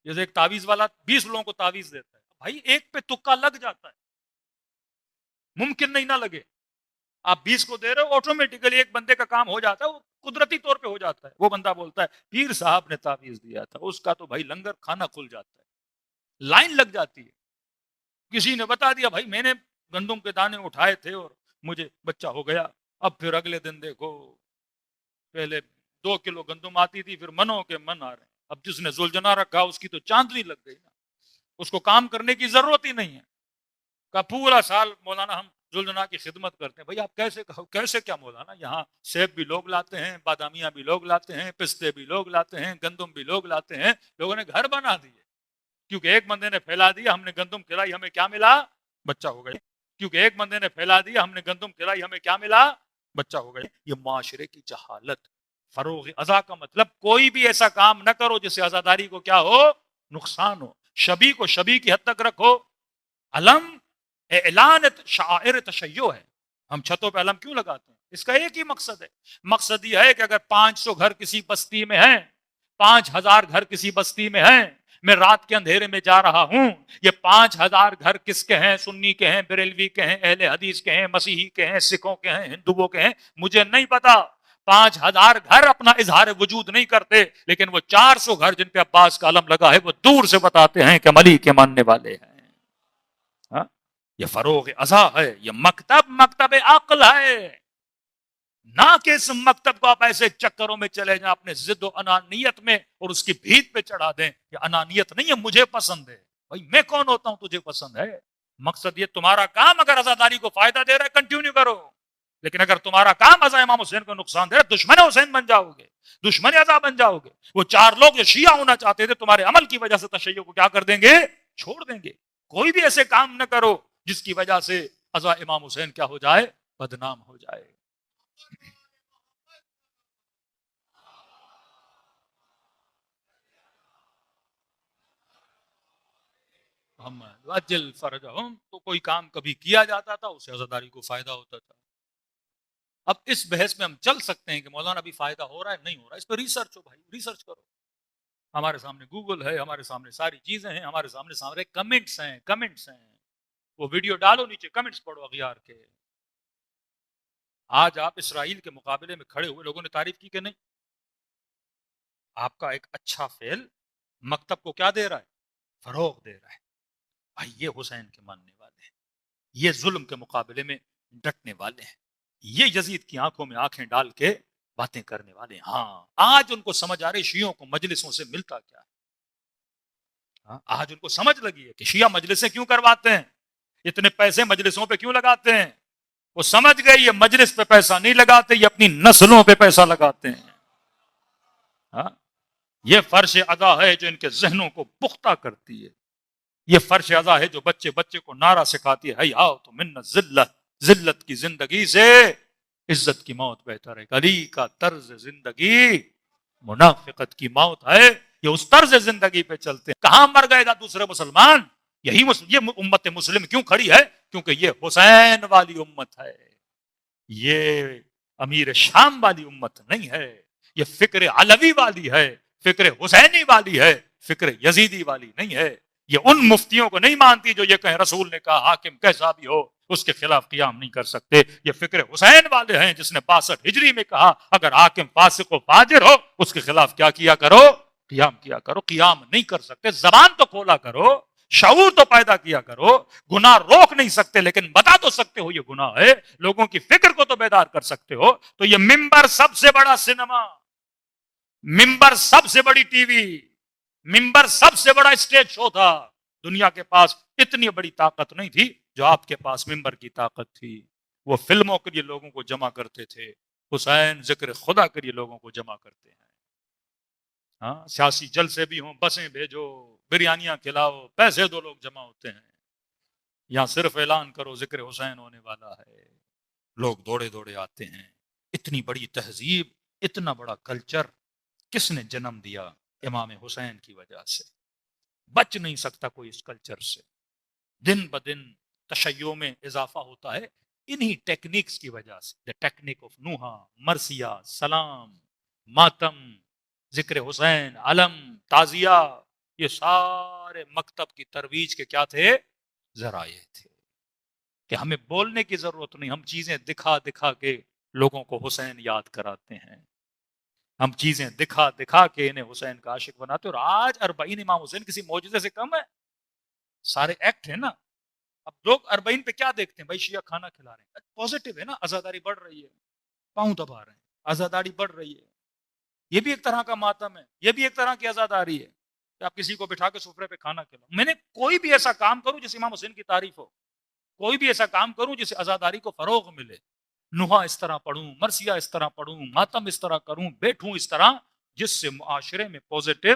[SPEAKER 2] جیسے ایک تعویذ والا 20 لوگوں کو تعویذ دیتا ہے، بھائی ایک پہ تکا لگ جاتا ہے، ممکن نہیں نہ لگے. آپ 20 کو دے رہے ہو، آٹومیٹیکلی ایک بندے کا کام ہو جاتا ہے، وہ قدرتی طور پہ ہو جاتا ہے. وہ بندہ بولتا ہے پیر صاحب نے تعویذ دیا تھا، اس کا تو بھائی لنگر کھانا کھل جاتا ہے، لائن لگ جاتی ہے. کسی نے بتا دیا بھائی میں نے گندم کے دانے اٹھائے تھے اور مجھے بچہ ہو گیا. اب پھر اگلے دن دیکھو پہلے 2 کلو گندم آتی تھی، پھر منوں کے من آ رہے ہیں. اب جس نے زلجنا رکھا اس کی تو چاندنی لگ گئی نا، اس کو کام کرنے کی ضرورت ہی نہیں ہے. کا پورا سال مولانا ہم زلجنا کی خدمت کرتے ہیں. بھائی آپ کیسے کیا مولانا، یہاں سیب بھی لوگ لاتے ہیں، بادامیاں بھی لوگ لاتے ہیں، پستے بھی لوگ لاتے ہیں، گندم بھی لوگ لاتے ہیں. لوگوں نے گھر بنا دیے کیونکہ ایک بندے نے پھیلا دیا، ہم نے گندم کھلائی، ہمیں کیا ملا؟ بچہ ہو گیا. کیونکہ ایک بندے نے پھیلا دیا، ہم نے گندم کھلائی، ہمیں کیا ملا؟ بچہ ہو گیا. یہ معاشرے کی جہالت. فروغ ازا کا مطلب کوئی بھی ایسا کام نہ کرو جس سے ازاداری کو کیا ہو؟ نقصان ہو. شبی کو شبی کی حد تک رکھو. علم اعلان شعائر تشیع ہے. ہم چھتوں پہ علم کیوں لگاتے ہیں؟ اس کا ایک ہی مقصد ہے. مقصد یہ ہے کہ اگر 500 گھر کسی بستی میں ہیں، 5000 گھر کسی بستی میں ہیں، میں رات کے اندھیرے میں جا رہا ہوں، یہ 5000 گھر کس کے ہیں؟ سنی کے ہیں، بریلوی کے ہیں، اہل حدیث کے ہیں، مسیحی کے ہیں، سکھوں کے ہیں، ہندوؤں کے ہیں، مجھے نہیں پتا. 5000 گھر اپنا اظہار وجود نہیں کرتے، لیکن وہ 400 گھر جن پہ عباس کا علم لگا ہے وہ دور سے بتاتے ہیں کہ علی کے ماننے والے ہیں. ہاں؟ یہ فروغ ازا ہے. یہ مکتب عقل ہے. نہ کہ اس مکتب کو آپ ایسے چکروں میں چلے جائیں اپنے ضد و انانیت میں اور اس کی بھیت پہ چڑھا دیں. یہ انانیت نہیں ہے، مجھے پسند ہے. بھائی میں کون ہوتا ہوں تجھے پسند ہے؟ مقصد یہ تمہارا کام اگر عزاداری کو فائدہ دے رہا ہے کنٹینیو کرو، لیکن اگر تمہارا کام ازا امام حسین کو نقصان دے رہا ہے دشمن حسین بن جاؤ گے، دشمن ازا بن جاؤ گے. وہ 4 لوگ جو شیعہ ہونا چاہتے تھے تمہارے عمل کی وجہ سے تشیع کو کیا کر دیں گے؟ چھوڑ دیں گے. کوئی بھی ایسے کام نہ کرو جس کی وجہ سے ازا امام حسین کیا ہو جائے؟ بدنام ہو جائے. اجل فرجہم، تو کوئی کام کبھی کیا جاتا تھا اسے عزاداری کو فائدہ ہوتا تھا. اب اس بحث میں ہم چل سکتے ہیں کہ مولانا ابھی فائدہ ہو رہا ہے نہیں ہو رہا ہے، اس پہ ریسرچ ہو بھائی، ریسرچ کرو. ہمارے سامنے گوگل ہے، ہمارے سامنے ساری چیزیں ہیں، ہمارے سامنے سارے کمنٹس ہیں. وہ ویڈیو ڈالو، نیچے کمنٹس پڑھو اغیار کے. آج آپ اسرائیل کے مقابلے میں کھڑے ہوئے لوگوں نے تعریف کی کہ نہیں؟ آپ کا ایک اچھا فعل مکتب کو کیا دے رہا ہے؟ فروغ دے رہا ہے. بھائی یہ حسین کے ماننے والے ہیں، یہ ظلم کے مقابلے میں ڈٹنے والے ہیں، یہ یزید کی آنکھوں میں آنکھیں ڈال کے باتیں کرنے والے ہیں. ہاں آج ان کو سمجھ آ رہی شیعوں کو مجلسوں سے ملتا کیا ہے. آج ان کو سمجھ لگی ہے کہ شیعہ مجلسیں کیوں کرواتے ہیں، اتنے پیسے مجلسوں پہ کیوں لگاتے ہیں. وہ سمجھ گئے یہ مجلس پہ پیسہ نہیں لگاتے، یہ اپنی نسلوں پہ پیسہ لگاتے ہیں. یہ فرش ادا ہے جو ان کے ذہنوں کو پختہ کرتی ہے. یہ فرش ادا ہے جو بچے بچے کو نعرہ سکھاتی ہے، آؤ تو منت ذلت، ذلت کی زندگی سے عزت کی موت بہتر ہے. علی کا طرز زندگی منافقت کی موت ہے. یہ اس طرز زندگی پہ چلتے ہیں. کہاں مر گئے گا دوسرے مسلمان؟ یہ امت مسلم کیوں کھڑی ہے؟ کیونکہ یہ حسین والی امت ہے، یہ امیر شام والی امت نہیں ہے. یہ فکر علوی والی ہے، فکر حسینی والی ہے، فکر یزیدی والی نہیں ہے. یہ ان مفتیوں کو نہیں مانتی جو یہ کہیں رسول نے کہا حاکم کیسا بھی ہو اس کے خلاف قیام نہیں کر سکتے. یہ فکر حسین والے ہیں جس نے 62 ہجری میں کہا اگر حاکم فاسق و فاجر ہو اس کے خلاف کیا کیا کرو؟ قیام کیا کرو. قیام نہیں کر سکتے، زبان تو کھولا کرو، شعور تو پیدا کیا کرو. گناہ روک نہیں سکتے لیکن بتا تو سکتے ہو یہ گناہ ہے، لوگوں کی فکر کو تو بیدار کر سکتے ہو. تو یہ ممبر سب سے بڑا سینما، ممبر سب سے بڑی ٹی وی، ممبر سب سے بڑا اسٹیج شو تھا. دنیا کے پاس اتنی بڑی طاقت نہیں تھی جو آپ کے پاس ممبر کی طاقت تھی. وہ فلموں کے لیے لوگوں کو جمع کرتے تھے، حسین ذکر خدا کے لیے لوگوں کو جمع کرتے ہیں. ہاں سیاسی جلسے بھی ہوں، بسیں بھیجو، بریانیاں کھلاؤ، پیسے دو، لوگ جمع ہوتے ہیں. یہاں صرف اعلان کرو ذکر حسین ہونے والا ہے، لوگ دوڑے دوڑے آتے ہیں. اتنی بڑی تہذیب، اتنا بڑا کلچر کس نے جنم دیا؟ امام حسین کی وجہ سے. بچ نہیں سکتا کوئی اس کلچر سے. دن بدن تشیع میں اضافہ ہوتا ہے انہی ٹیکنیکس کی وجہ سے. the technique of نوحہ، مرثیہ، سلام، ماتم، ذکر حسین، علم، تعزیہ، یہ سارے مکتب کی ترویج کے کیا تھے؟ ذرائع تھے. کہ ہمیں بولنے کی ضرورت نہیں، ہم چیزیں دکھا دکھا کے لوگوں کو حسین یاد کراتے ہیں. ہم چیزیں دکھا دکھا کے انہیں حسین کا عاشق بناتے. اور آج 40 امام حسین کسی معجزے سے کم ہے؟ سارے ایکٹ ہیں نا. اب لوگ اربعین پہ کیا دیکھتے ہیں؟ بھائی شیعہ کھانا کھلا رہے ہیں، پازیٹو ہے نا، عزاداری بڑھ رہی ہے، پاؤں دبا رہے ہیں، عزاداری بڑھ رہی ہے، یہ بھی ایک طرح کا ماتم ہے، یہ بھی ایک طرح کی عزاداری ہے کہ آپ کسی کو بٹھا کے سفرے پہ کھانا کھلاؤ۔ میں نے کوئی بھی ایسا کام کروں جس امام حسین کی تعریف ہو، کوئی بھی ایسا کام کروں جس سے عزاداری کو فروغ ملے، نوحہ اس طرح پڑھوں، مرثیہ اس طرح پڑھوں، ماتم اس طرح کروں، بیٹھوں اس طرح، جس سے معاشرے میں پوزیٹو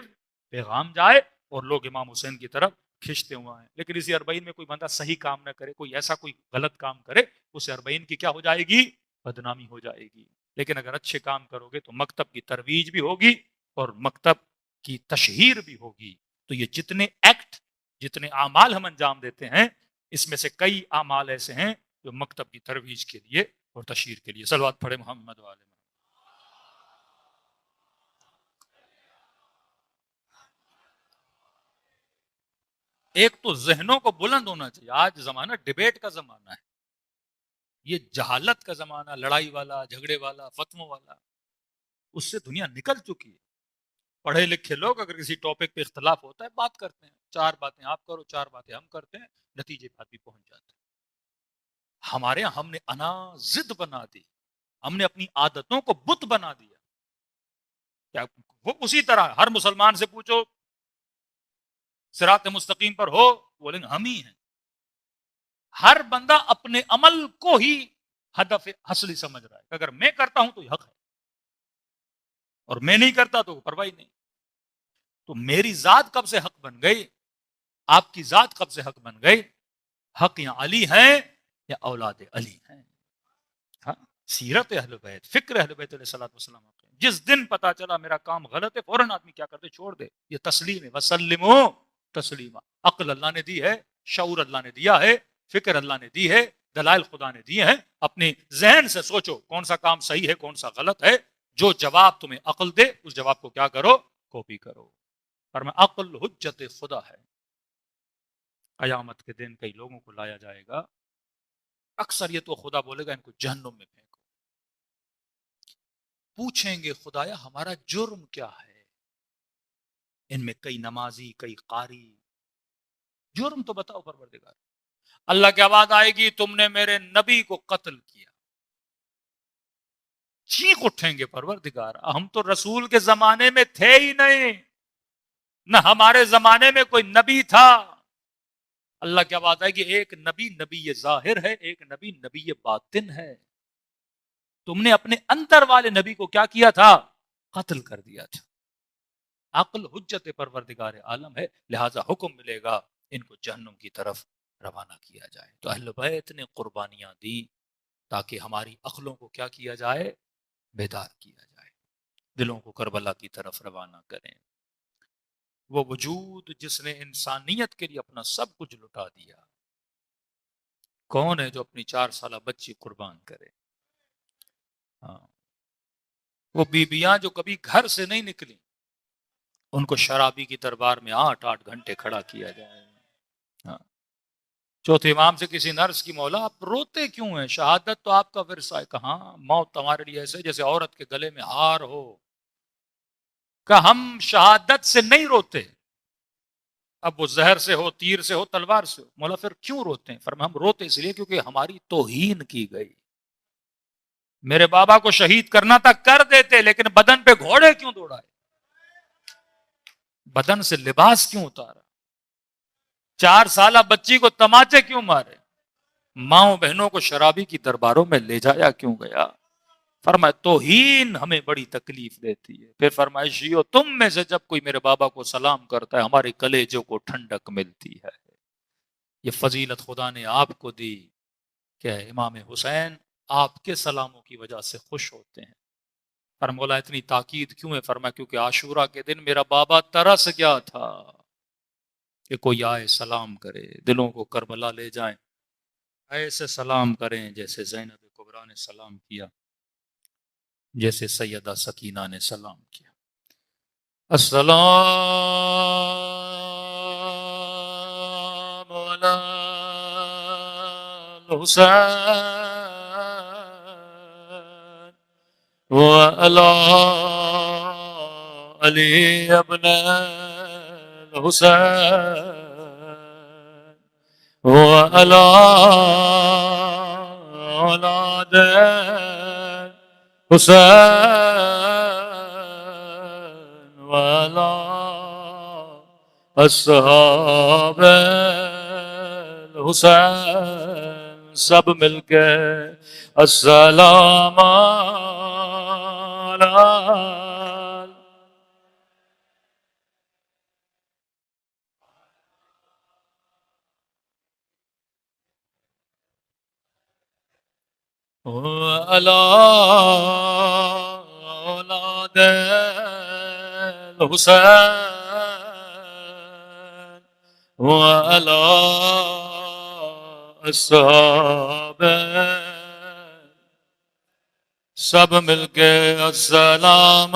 [SPEAKER 2] پیغام جائے اور لوگ امام حسین کی طرف کھنچتے ہوئے ہیں۔ لیکن اسی اربعین میں کوئی بندہ صحیح کام نہ کرے، کوئی ایسا کوئی غلط کام کرے، اسے اربعین کی کیا ہو جائے گی؟ بدنامی ہو جائے گی۔ لیکن اگر اچھے کام کرو گے تو مکتب کی ترویج بھی ہوگی اور مکتب کی تشہیر بھی ہوگی۔ تو یہ جتنے ایکٹ، جتنے اعمال ہم انجام دیتے ہیں، اس میں سے کئی اعمال ایسے ہیں جو مکتب کی ترویج کے لیے اور تشہیر کے لیے۔ صلوات پڑھے محمد والے محمد۔ ایک تو ذہنوں کو بلند ہونا چاہیے۔ آج زمانہ ڈیبیٹ کا زمانہ ہے، یہ جہالت کا زمانہ، لڑائی والا، جھگڑے والا، فتووں والا، اس سے دنیا نکل چکی ہے۔ پڑھے لکھے لوگ اگر کسی ٹاپک پہ اختلاف ہوتا ہے، بات کرتے ہیں، چار باتیں آپ کرو، چار باتیں ہم کرتے ہیں، نتیجے پہ بھی پہنچ جاتے ہیں۔ ہمارے یہاں ہم نے انا ضد بنا دی، ہم نے اپنی عادتوں کو بت بنا دیا۔ کیا وہ اسی طرح ہر مسلمان سے پوچھو صراط مستقیم پر ہو، بولیں گے ہم ہی ہیں۔ ہر بندہ اپنے عمل کو ہی ہدف اصلی سمجھ رہا ہے کہ اگر میں کرتا ہوں تو یہ حق ہے، اور میں نہیں کرتا تو پرواہ نہیں۔ تو میری ذات کب سے حق بن گئی؟ آپ کی ذات کب سے حق بن گئی؟ حق یا علی ہیں یا اولاد علی ہیں؟ ہاں، سیرت اہل بیت، فکر اہل بیت علیہ الصلوۃ والسلام۔ جس دن پتا چلا میرا کام غلط ہے، فوراً آدمی کیا کرتے؟ چھوڑ دے۔ یہ تسلیم ہے، وسلمو تسلیما۔ عقل اللہ نے دی ہے، شعور اللہ نے دیا ہے، فکر اللہ نے دی ہے، دلائل خدا نے دیے ہیں۔ اپنے ذہن سے سوچو کون سا کام صحیح ہے، کون سا غلط ہے۔ جو جواب تمہیں عقل دے اس جواب کو کیا کرو؟ کاپی کرو۔ پر میں عقل حجت خدا ہے۔ قیامت کے دن کئی لوگوں کو لایا جائے گا، اکثر یہ تو خدا بولے گا ان کو جہنم میں پھینکو۔ پوچھیں گے خدایا ہمارا جرم کیا ہے؟ ان میں کئی نمازی، کئی قاری، جرم تو بتاؤ پروردگار۔ اللہ کی آواز آئے گی تم نے میرے نبی کو قتل کیا۔ چیخ اٹھیں گے پروردگار ہم تو رسول کے زمانے میں تھے ہی نہیں، نہ ہمارے زمانے میں کوئی نبی تھا۔ اللہ کی آواز آئے گی ایک نبی نبی ظاہر ہے، ایک نبی نبی باطن ہے۔ تم نے اپنے اندر والے نبی کو کیا کیا تھا؟ قتل کر دیا تھا۔ عقل حجت پروردگار عالم ہے، لہذا حکم ملے گا ان کو جہنم کی طرف روانہ کیا جائے۔ تو اہل بیت نے قربانیاں دی تاکہ ہماری عقلوں کو کیا کیا جائے؟ بیدار کیا جائے، دلوں کو کربلا کی طرف روانہ کریں۔ وہ وجود جس نے انسانیت کے لیے اپنا سب کچھ لٹا دیا، کون ہے جو اپنی 4 سالہ بچی قربان کرے؟ ہاں، وہ بیویاں جو کبھی گھر سے نہیں نکلی، ان کو شرابی کی دربار میں 8 گھنٹے کھڑا کیا جائے۔ ہاں، چوتھے امام سے کسی نرس کی مولا آپ روتے کیوں ہیں؟ شہادت تو آپ کا ورثہ ہے۔ کہاں موت تمہارے لیے ایسے جیسے عورت کے گلے میں ہار ہو۔ کہ ہم شہادت سے نہیں روتے، اب وہ زہر سے ہو، تیر سے ہو، تلوار سے ہو۔ مولا پھر کیوں روتے ہیں؟ فرمایا ہم روتے اس لیے کیونکہ ہماری توہین کی گئی۔ میرے بابا کو شہید کرنا تھا کر دیتے، لیکن بدن پہ گھوڑے کیوں دوڑائے؟ بدن سے لباس کیوں اتارا؟ 4 سالہ بچی کو تماچے کیوں مارے؟ ماؤں بہنوں کو شرابی کی درباروں میں لے جایا کیوں گیا؟ فرمایا توہین ہمیں بڑی تکلیف دیتی ہے۔ پھر فرمایا شیعو تم میں سے جب کوئی میرے بابا کو سلام کرتا ہے ہمارے کلیجوں کو ٹھنڈک ملتی ہے۔ یہ فضیلت خدا نے آپ کو دی کہ امام حسین آپ کے سلاموں کی وجہ سے خوش ہوتے ہیں۔ پر مولا اتنی تاکید کیوں ہے؟ فرمایا کیونکہ عاشورہ کے دن میرا بابا ترس گیا تھا کہ کوئی آئے سلام کرے، دلوں کو کربلا لے جائیں، ایسے سلام کریں جیسے زینب کبریٰ نے سلام کیا، جیسے سیدہ سکینہ نے سلام کیا۔ السلام علی الحسین وعلی علی ابن الحسین وعلى أولاد حسین وعلى اصحاب الحسین سب مل کے السلام وعلى أولاد الحسين وعلى أصحاب سب مل کے السلام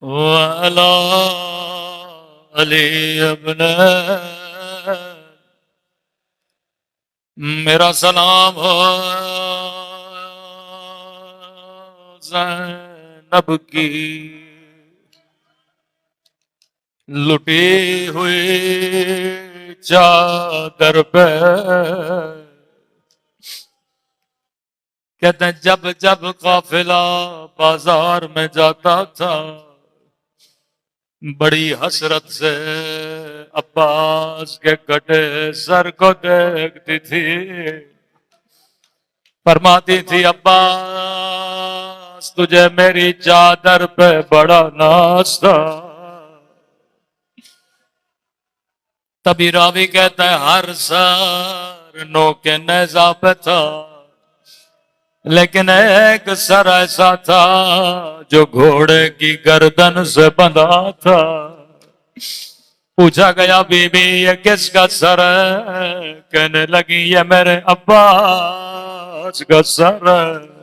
[SPEAKER 2] وعلى علی ابن میرا سلام ہو زینب کی لٹی ہوئی چادر پہ کہتے ہیں جب جب قافلہ بازار میں جاتا تھا بڑی حسرت سے عباس کے کٹے سر کو دیکھتی تھی فرماتی تھی عباس تجھے میری چادر پہ بڑا ناز تھا تبھی راوی کہتا ہے ہر سر نو کے نیزہ پہ تھا لیکن ایک سر ایسا تھا جو گھوڑے کی گردن سے بندھا تھا پوچھا گیا بی بی یہ کس کا سر ہے کہنے لگی یہ میرے عباس کا سر ہے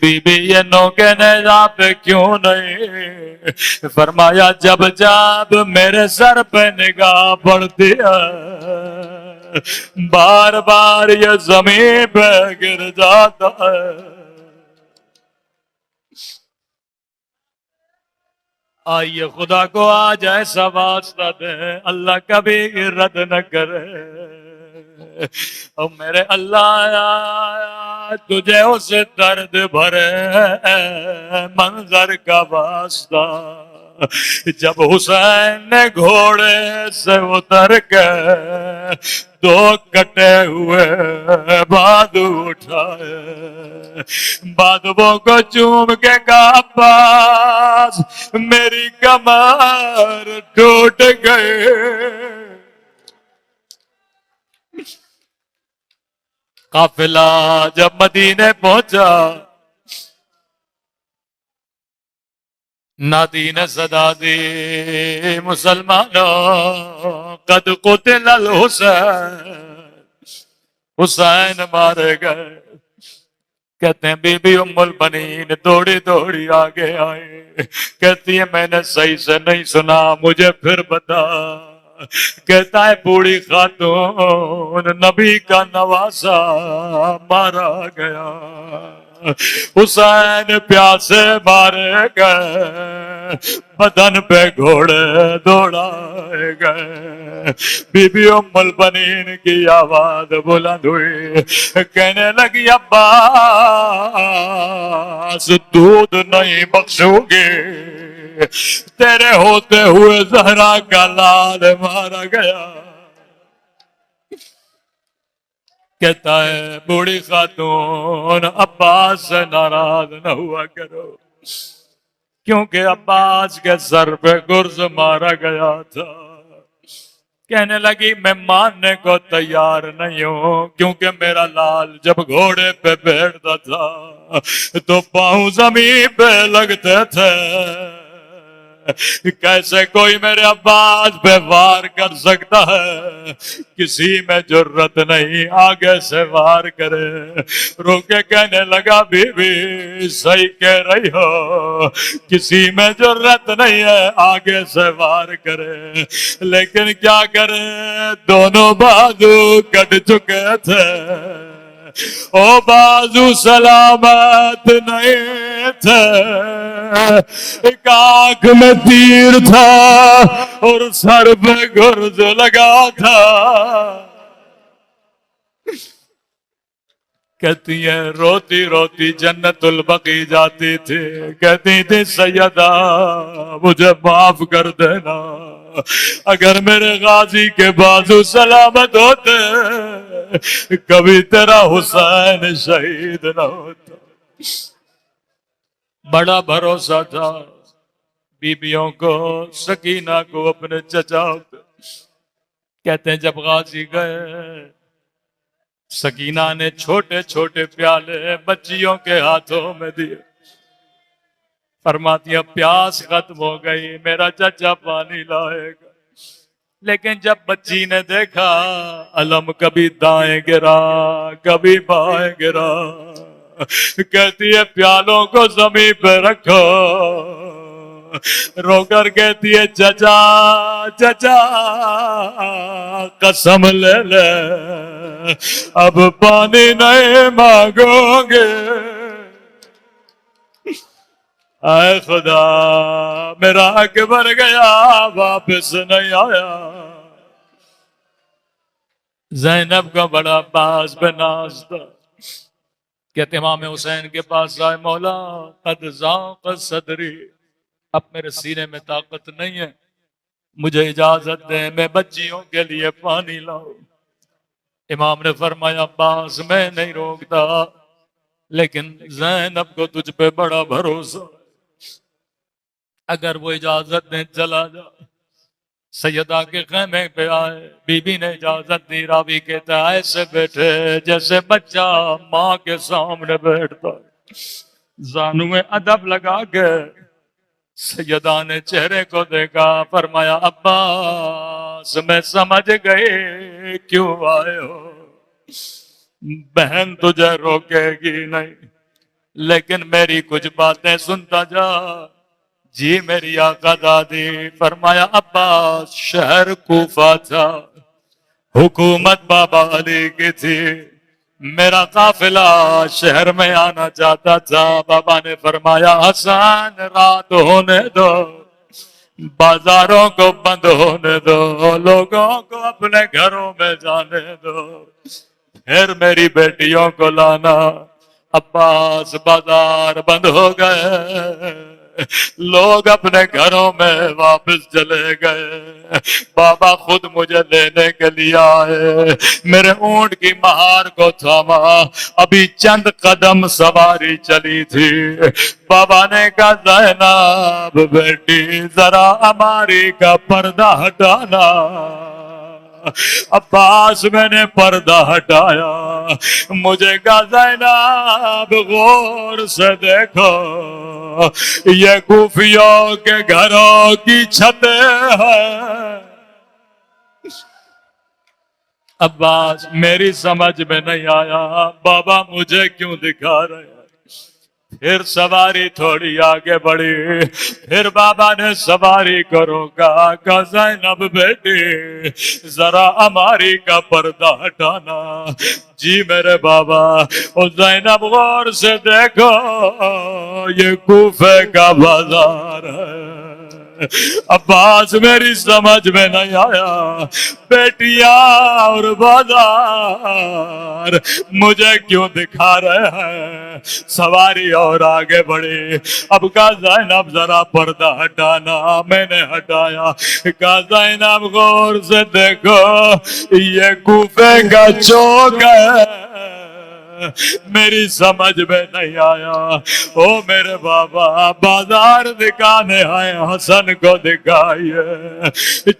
[SPEAKER 2] بی بی یہ نو کے نیزہ پہ کیوں نہیں فرمایا جب جب میرے سر پہ نگاہ پڑتی ہے بار بار یہ زمین پہ گر جاتا ہے آئیے خدا کو آج ایسا واسطہ دے اللہ کبھی رد نہ کرے اور میرے اللہ تجھے اس درد بھرے منظر کا واسطہ جب حسین نے گھوڑے سے اتر کے دو کٹے ہوئے بادو اٹھائے بادووں کو چوم کے کہا عباس میری کمر ٹوٹ گئے قافلہ جب مدینے پہنچا نادی نے صدا دی مسلمانوں قد قتل الحسین حسین مارے گئے کہتے ہیں بی بی ام البنین دوڑی دوڑی آگے آئے کہتی ہے میں نے صحیح سے نہیں سنا مجھے پھر بتا کہتا ہے بوڑھی خاتون نبی کا نواسا مارا گیا حسین پیاسے مارے گئے بدن پہ گھوڑے دوڑائے گئے بی بی ام البنین کی آواز بلند ہوئی کہنے لگی عباس دودھ نہیں بخشو گی تیرے ہوتے ہوئے زہرا کا لال مارا گیا کہتا ہے بوڑھی خاتون عباس سے ناراض نہ ہوا کرو کیونکہ عباس کے سر پہ گرز مارا گیا تھا کہنے لگی میں ماننے کو تیار نہیں ہوں کیونکہ میرا لال جب گھوڑے پہ بیٹھتا تھا تو پاؤں زمین پہ لگتے تھے کیسے کوئی میرے عباس پہ وار کر سکتا ہے کسی میں جرت نہیں آگے سے وار کرے روکے کہنے لگا بی بی صحیح کہہ رہی ہو کسی میں جرت نہیں ہے آگے سے وار کرے لیکن کیا کرے دونوں بازو کٹ چکے تھے او بازو سلامت نہیں تھے, ایک آنکھ میں تیر تھا اور سر پہ گرز لگا تھا. کہتی ہے روتی روتی جنت البقیع جاتی تھی, کہتی تھی سیدہ مجھے معاف کر دینا, اگر میرے غازی کے بازو سلامت ہوتے کبھی تیرا حسین شہید نہ ہوتا. بڑا بھروسہ تھا بیبیوں کو, سکینہ کو, اپنے چچا پہ. کہتے ہیں جب غازی گئے سکینہ نے چھوٹے چھوٹے پیالے بچیوں کے ہاتھوں میں دیے. فرماتی ہے پیاس ختم ہو گئی, میرا چچا پانی لائے گا. لیکن جب بچی نے دیکھا علم کبھی دائیں گرا کبھی بائیں گرا, کہتی ہے پیالوں کو زمین پہ رکھو, رو کر کہتی ہے چچا چچا قسم لے لے اب پانی نہیں مانگو گے. اے خدا میرا حق بھر گیا واپس نہیں آیا. زینب کا بڑا باز پہ ناز تھا. کہتے امام حسین کے پاس آئے, مولا قد ضاق صدری, اب میرے سینے میں طاقت نہیں ہے, مجھے اجازت دیں میں بچیوں کے لیے پانی لاؤں. امام نے فرمایا عباس میں نہیں روکتا, لیکن زینب کو تجھ پہ بڑا بھروسہ, اگر وہ اجازت دیں چلا جا. سیدہ کے خیمے پہ آئے, بی بی نے اجازت دی. راوی کہتا ہے ایسے بیٹھے جیسے بچہ ماں کے سامنے بیٹھتا, زانو میں ادب لگا کے. سیدہ نے چہرے کو دیکھا, فرمایا عباس میں سمجھ گئی کیوں آئے ہو, بہن تجھے روکے گی نہیں, لیکن میری کچھ باتیں سنتا جا. جی میری آقا دادی. فرمایا عباس شہر کوفہ تھا, حکومت بابا علی کی تھی, میرا قافلہ شہر میں آنا چاہتا تھا. بابا نے فرمایا حسن رات ہونے دو, بازاروں کو بند ہونے دو, لوگوں کو اپنے گھروں میں جانے دو, پھر میری بیٹیوں کو لانا. عباس بازار بند ہو گئے, لوگ اپنے گھروں میں واپس چلے گئے. بابا خود مجھے لینے کے لیے آئے, میرے اونٹ کی مہار کو تھاما, ابھی چند قدم سواری چلی تھی. بابا نے کہا زینب بیٹی ذرا ہماری کا پردہ ہٹانا. عباس میں نے پردہ ہٹایا, مجھے کہا زینب غور سے دیکھو یہ کوفیوں کے گھروں کی چھتیں ہیں. عباس میری سمجھ میں نہیں آیا بابا مجھے کیوں دکھا رہے ہیں. پھر سواری تھوڑی آگے بڑھی, پھر بابا نے سواری کو روکا, کہا زینب بیٹی ذرا ہماری کا پردہ ہٹانا. جی میرے بابا. اور زینب غور سے دیکھو یہ کوفے کا بازار ہے. عباس میری سمجھ میں نہیں آیا, بیٹیاں اور بازار مجھے کیوں دکھا رہے ہیں. سواری اور آگے بڑھی. اب کہا زینب ذرا پردہ ہٹانا, میں نے ہٹایا. کہا زینب غور سے دیکھو یہ کوفے کا چوک ہے. میری سمجھ میں نہیں آیا. او میرے بابا بازار دکھانے آئے, حسن کو دکھائیے,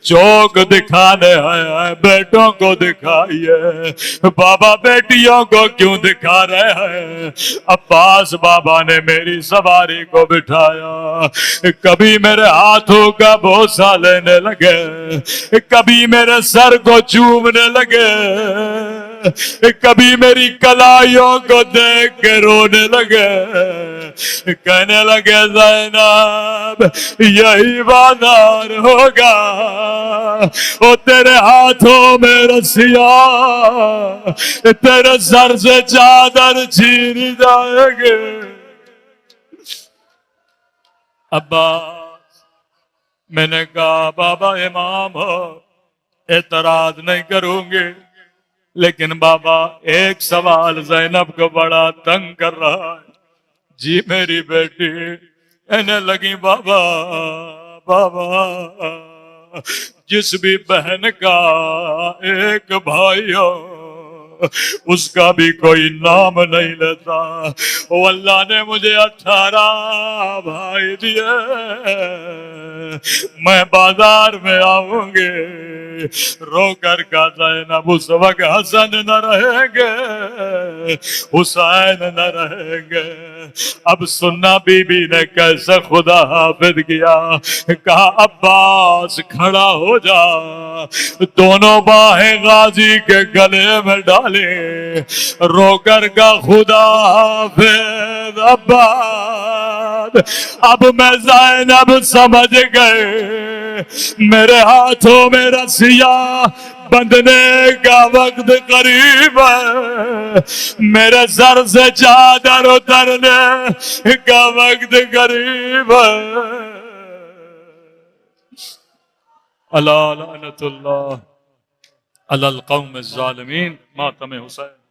[SPEAKER 2] چوک دکھانے آئے, بیٹوں کو دکھائیے. بابا بیٹیوں کو کیوں دکھا رہے ہیں. عباس بابا نے میری سواری کو بٹھایا, کبھی میرے ہاتھوں کا بوسہ لینے لگے, کبھی میرے سر کو چومنے لگے, کبھی میری کلائیوں کو دیکھ کے رونے لگے. کہنے لگے زینب یہی بازار ہوگا, وہ تیرے ہاتھوں میں رسیاں, تیرے سر سے چادر چھین جائے گے.
[SPEAKER 3] عباس، میں نے کہا بابا امام ہو اعتراض نہیں کروں گے، لیکن بابا ایک سوال زینب کو بڑا تنگ کر رہا ہے۔ جی میری بیٹی کہنے لگی بابا بابا جس بھی بہن کا ایک بھائی ہو اس کا بھی کوئی نام نہیں لیتا، وہ اللہ نے مجھے 18 بھائی دیے، میں بازار میں آؤں گے رو کر کا زینب اس وقت حسن نہ رہیں گے حسین نہ رہیں گے۔ اب سننا بی بی نے کیسے خدا حافظ کیا، کہا عباس کھڑا ہو جا، دونوں باہیں غازی کے گلے میں ڈالے، رو کر کا خدا حافظ عباس۔ اب میں زینب سمجھ گئے میرے ہاتھوں میں رسیاں بندھنے کا وقت قریب ہے، میرے سر سے چادر اترنے کا وقت قریب ہے۔ الا لعنت اللہ علی القوم الظالمین، ماتم حسین۔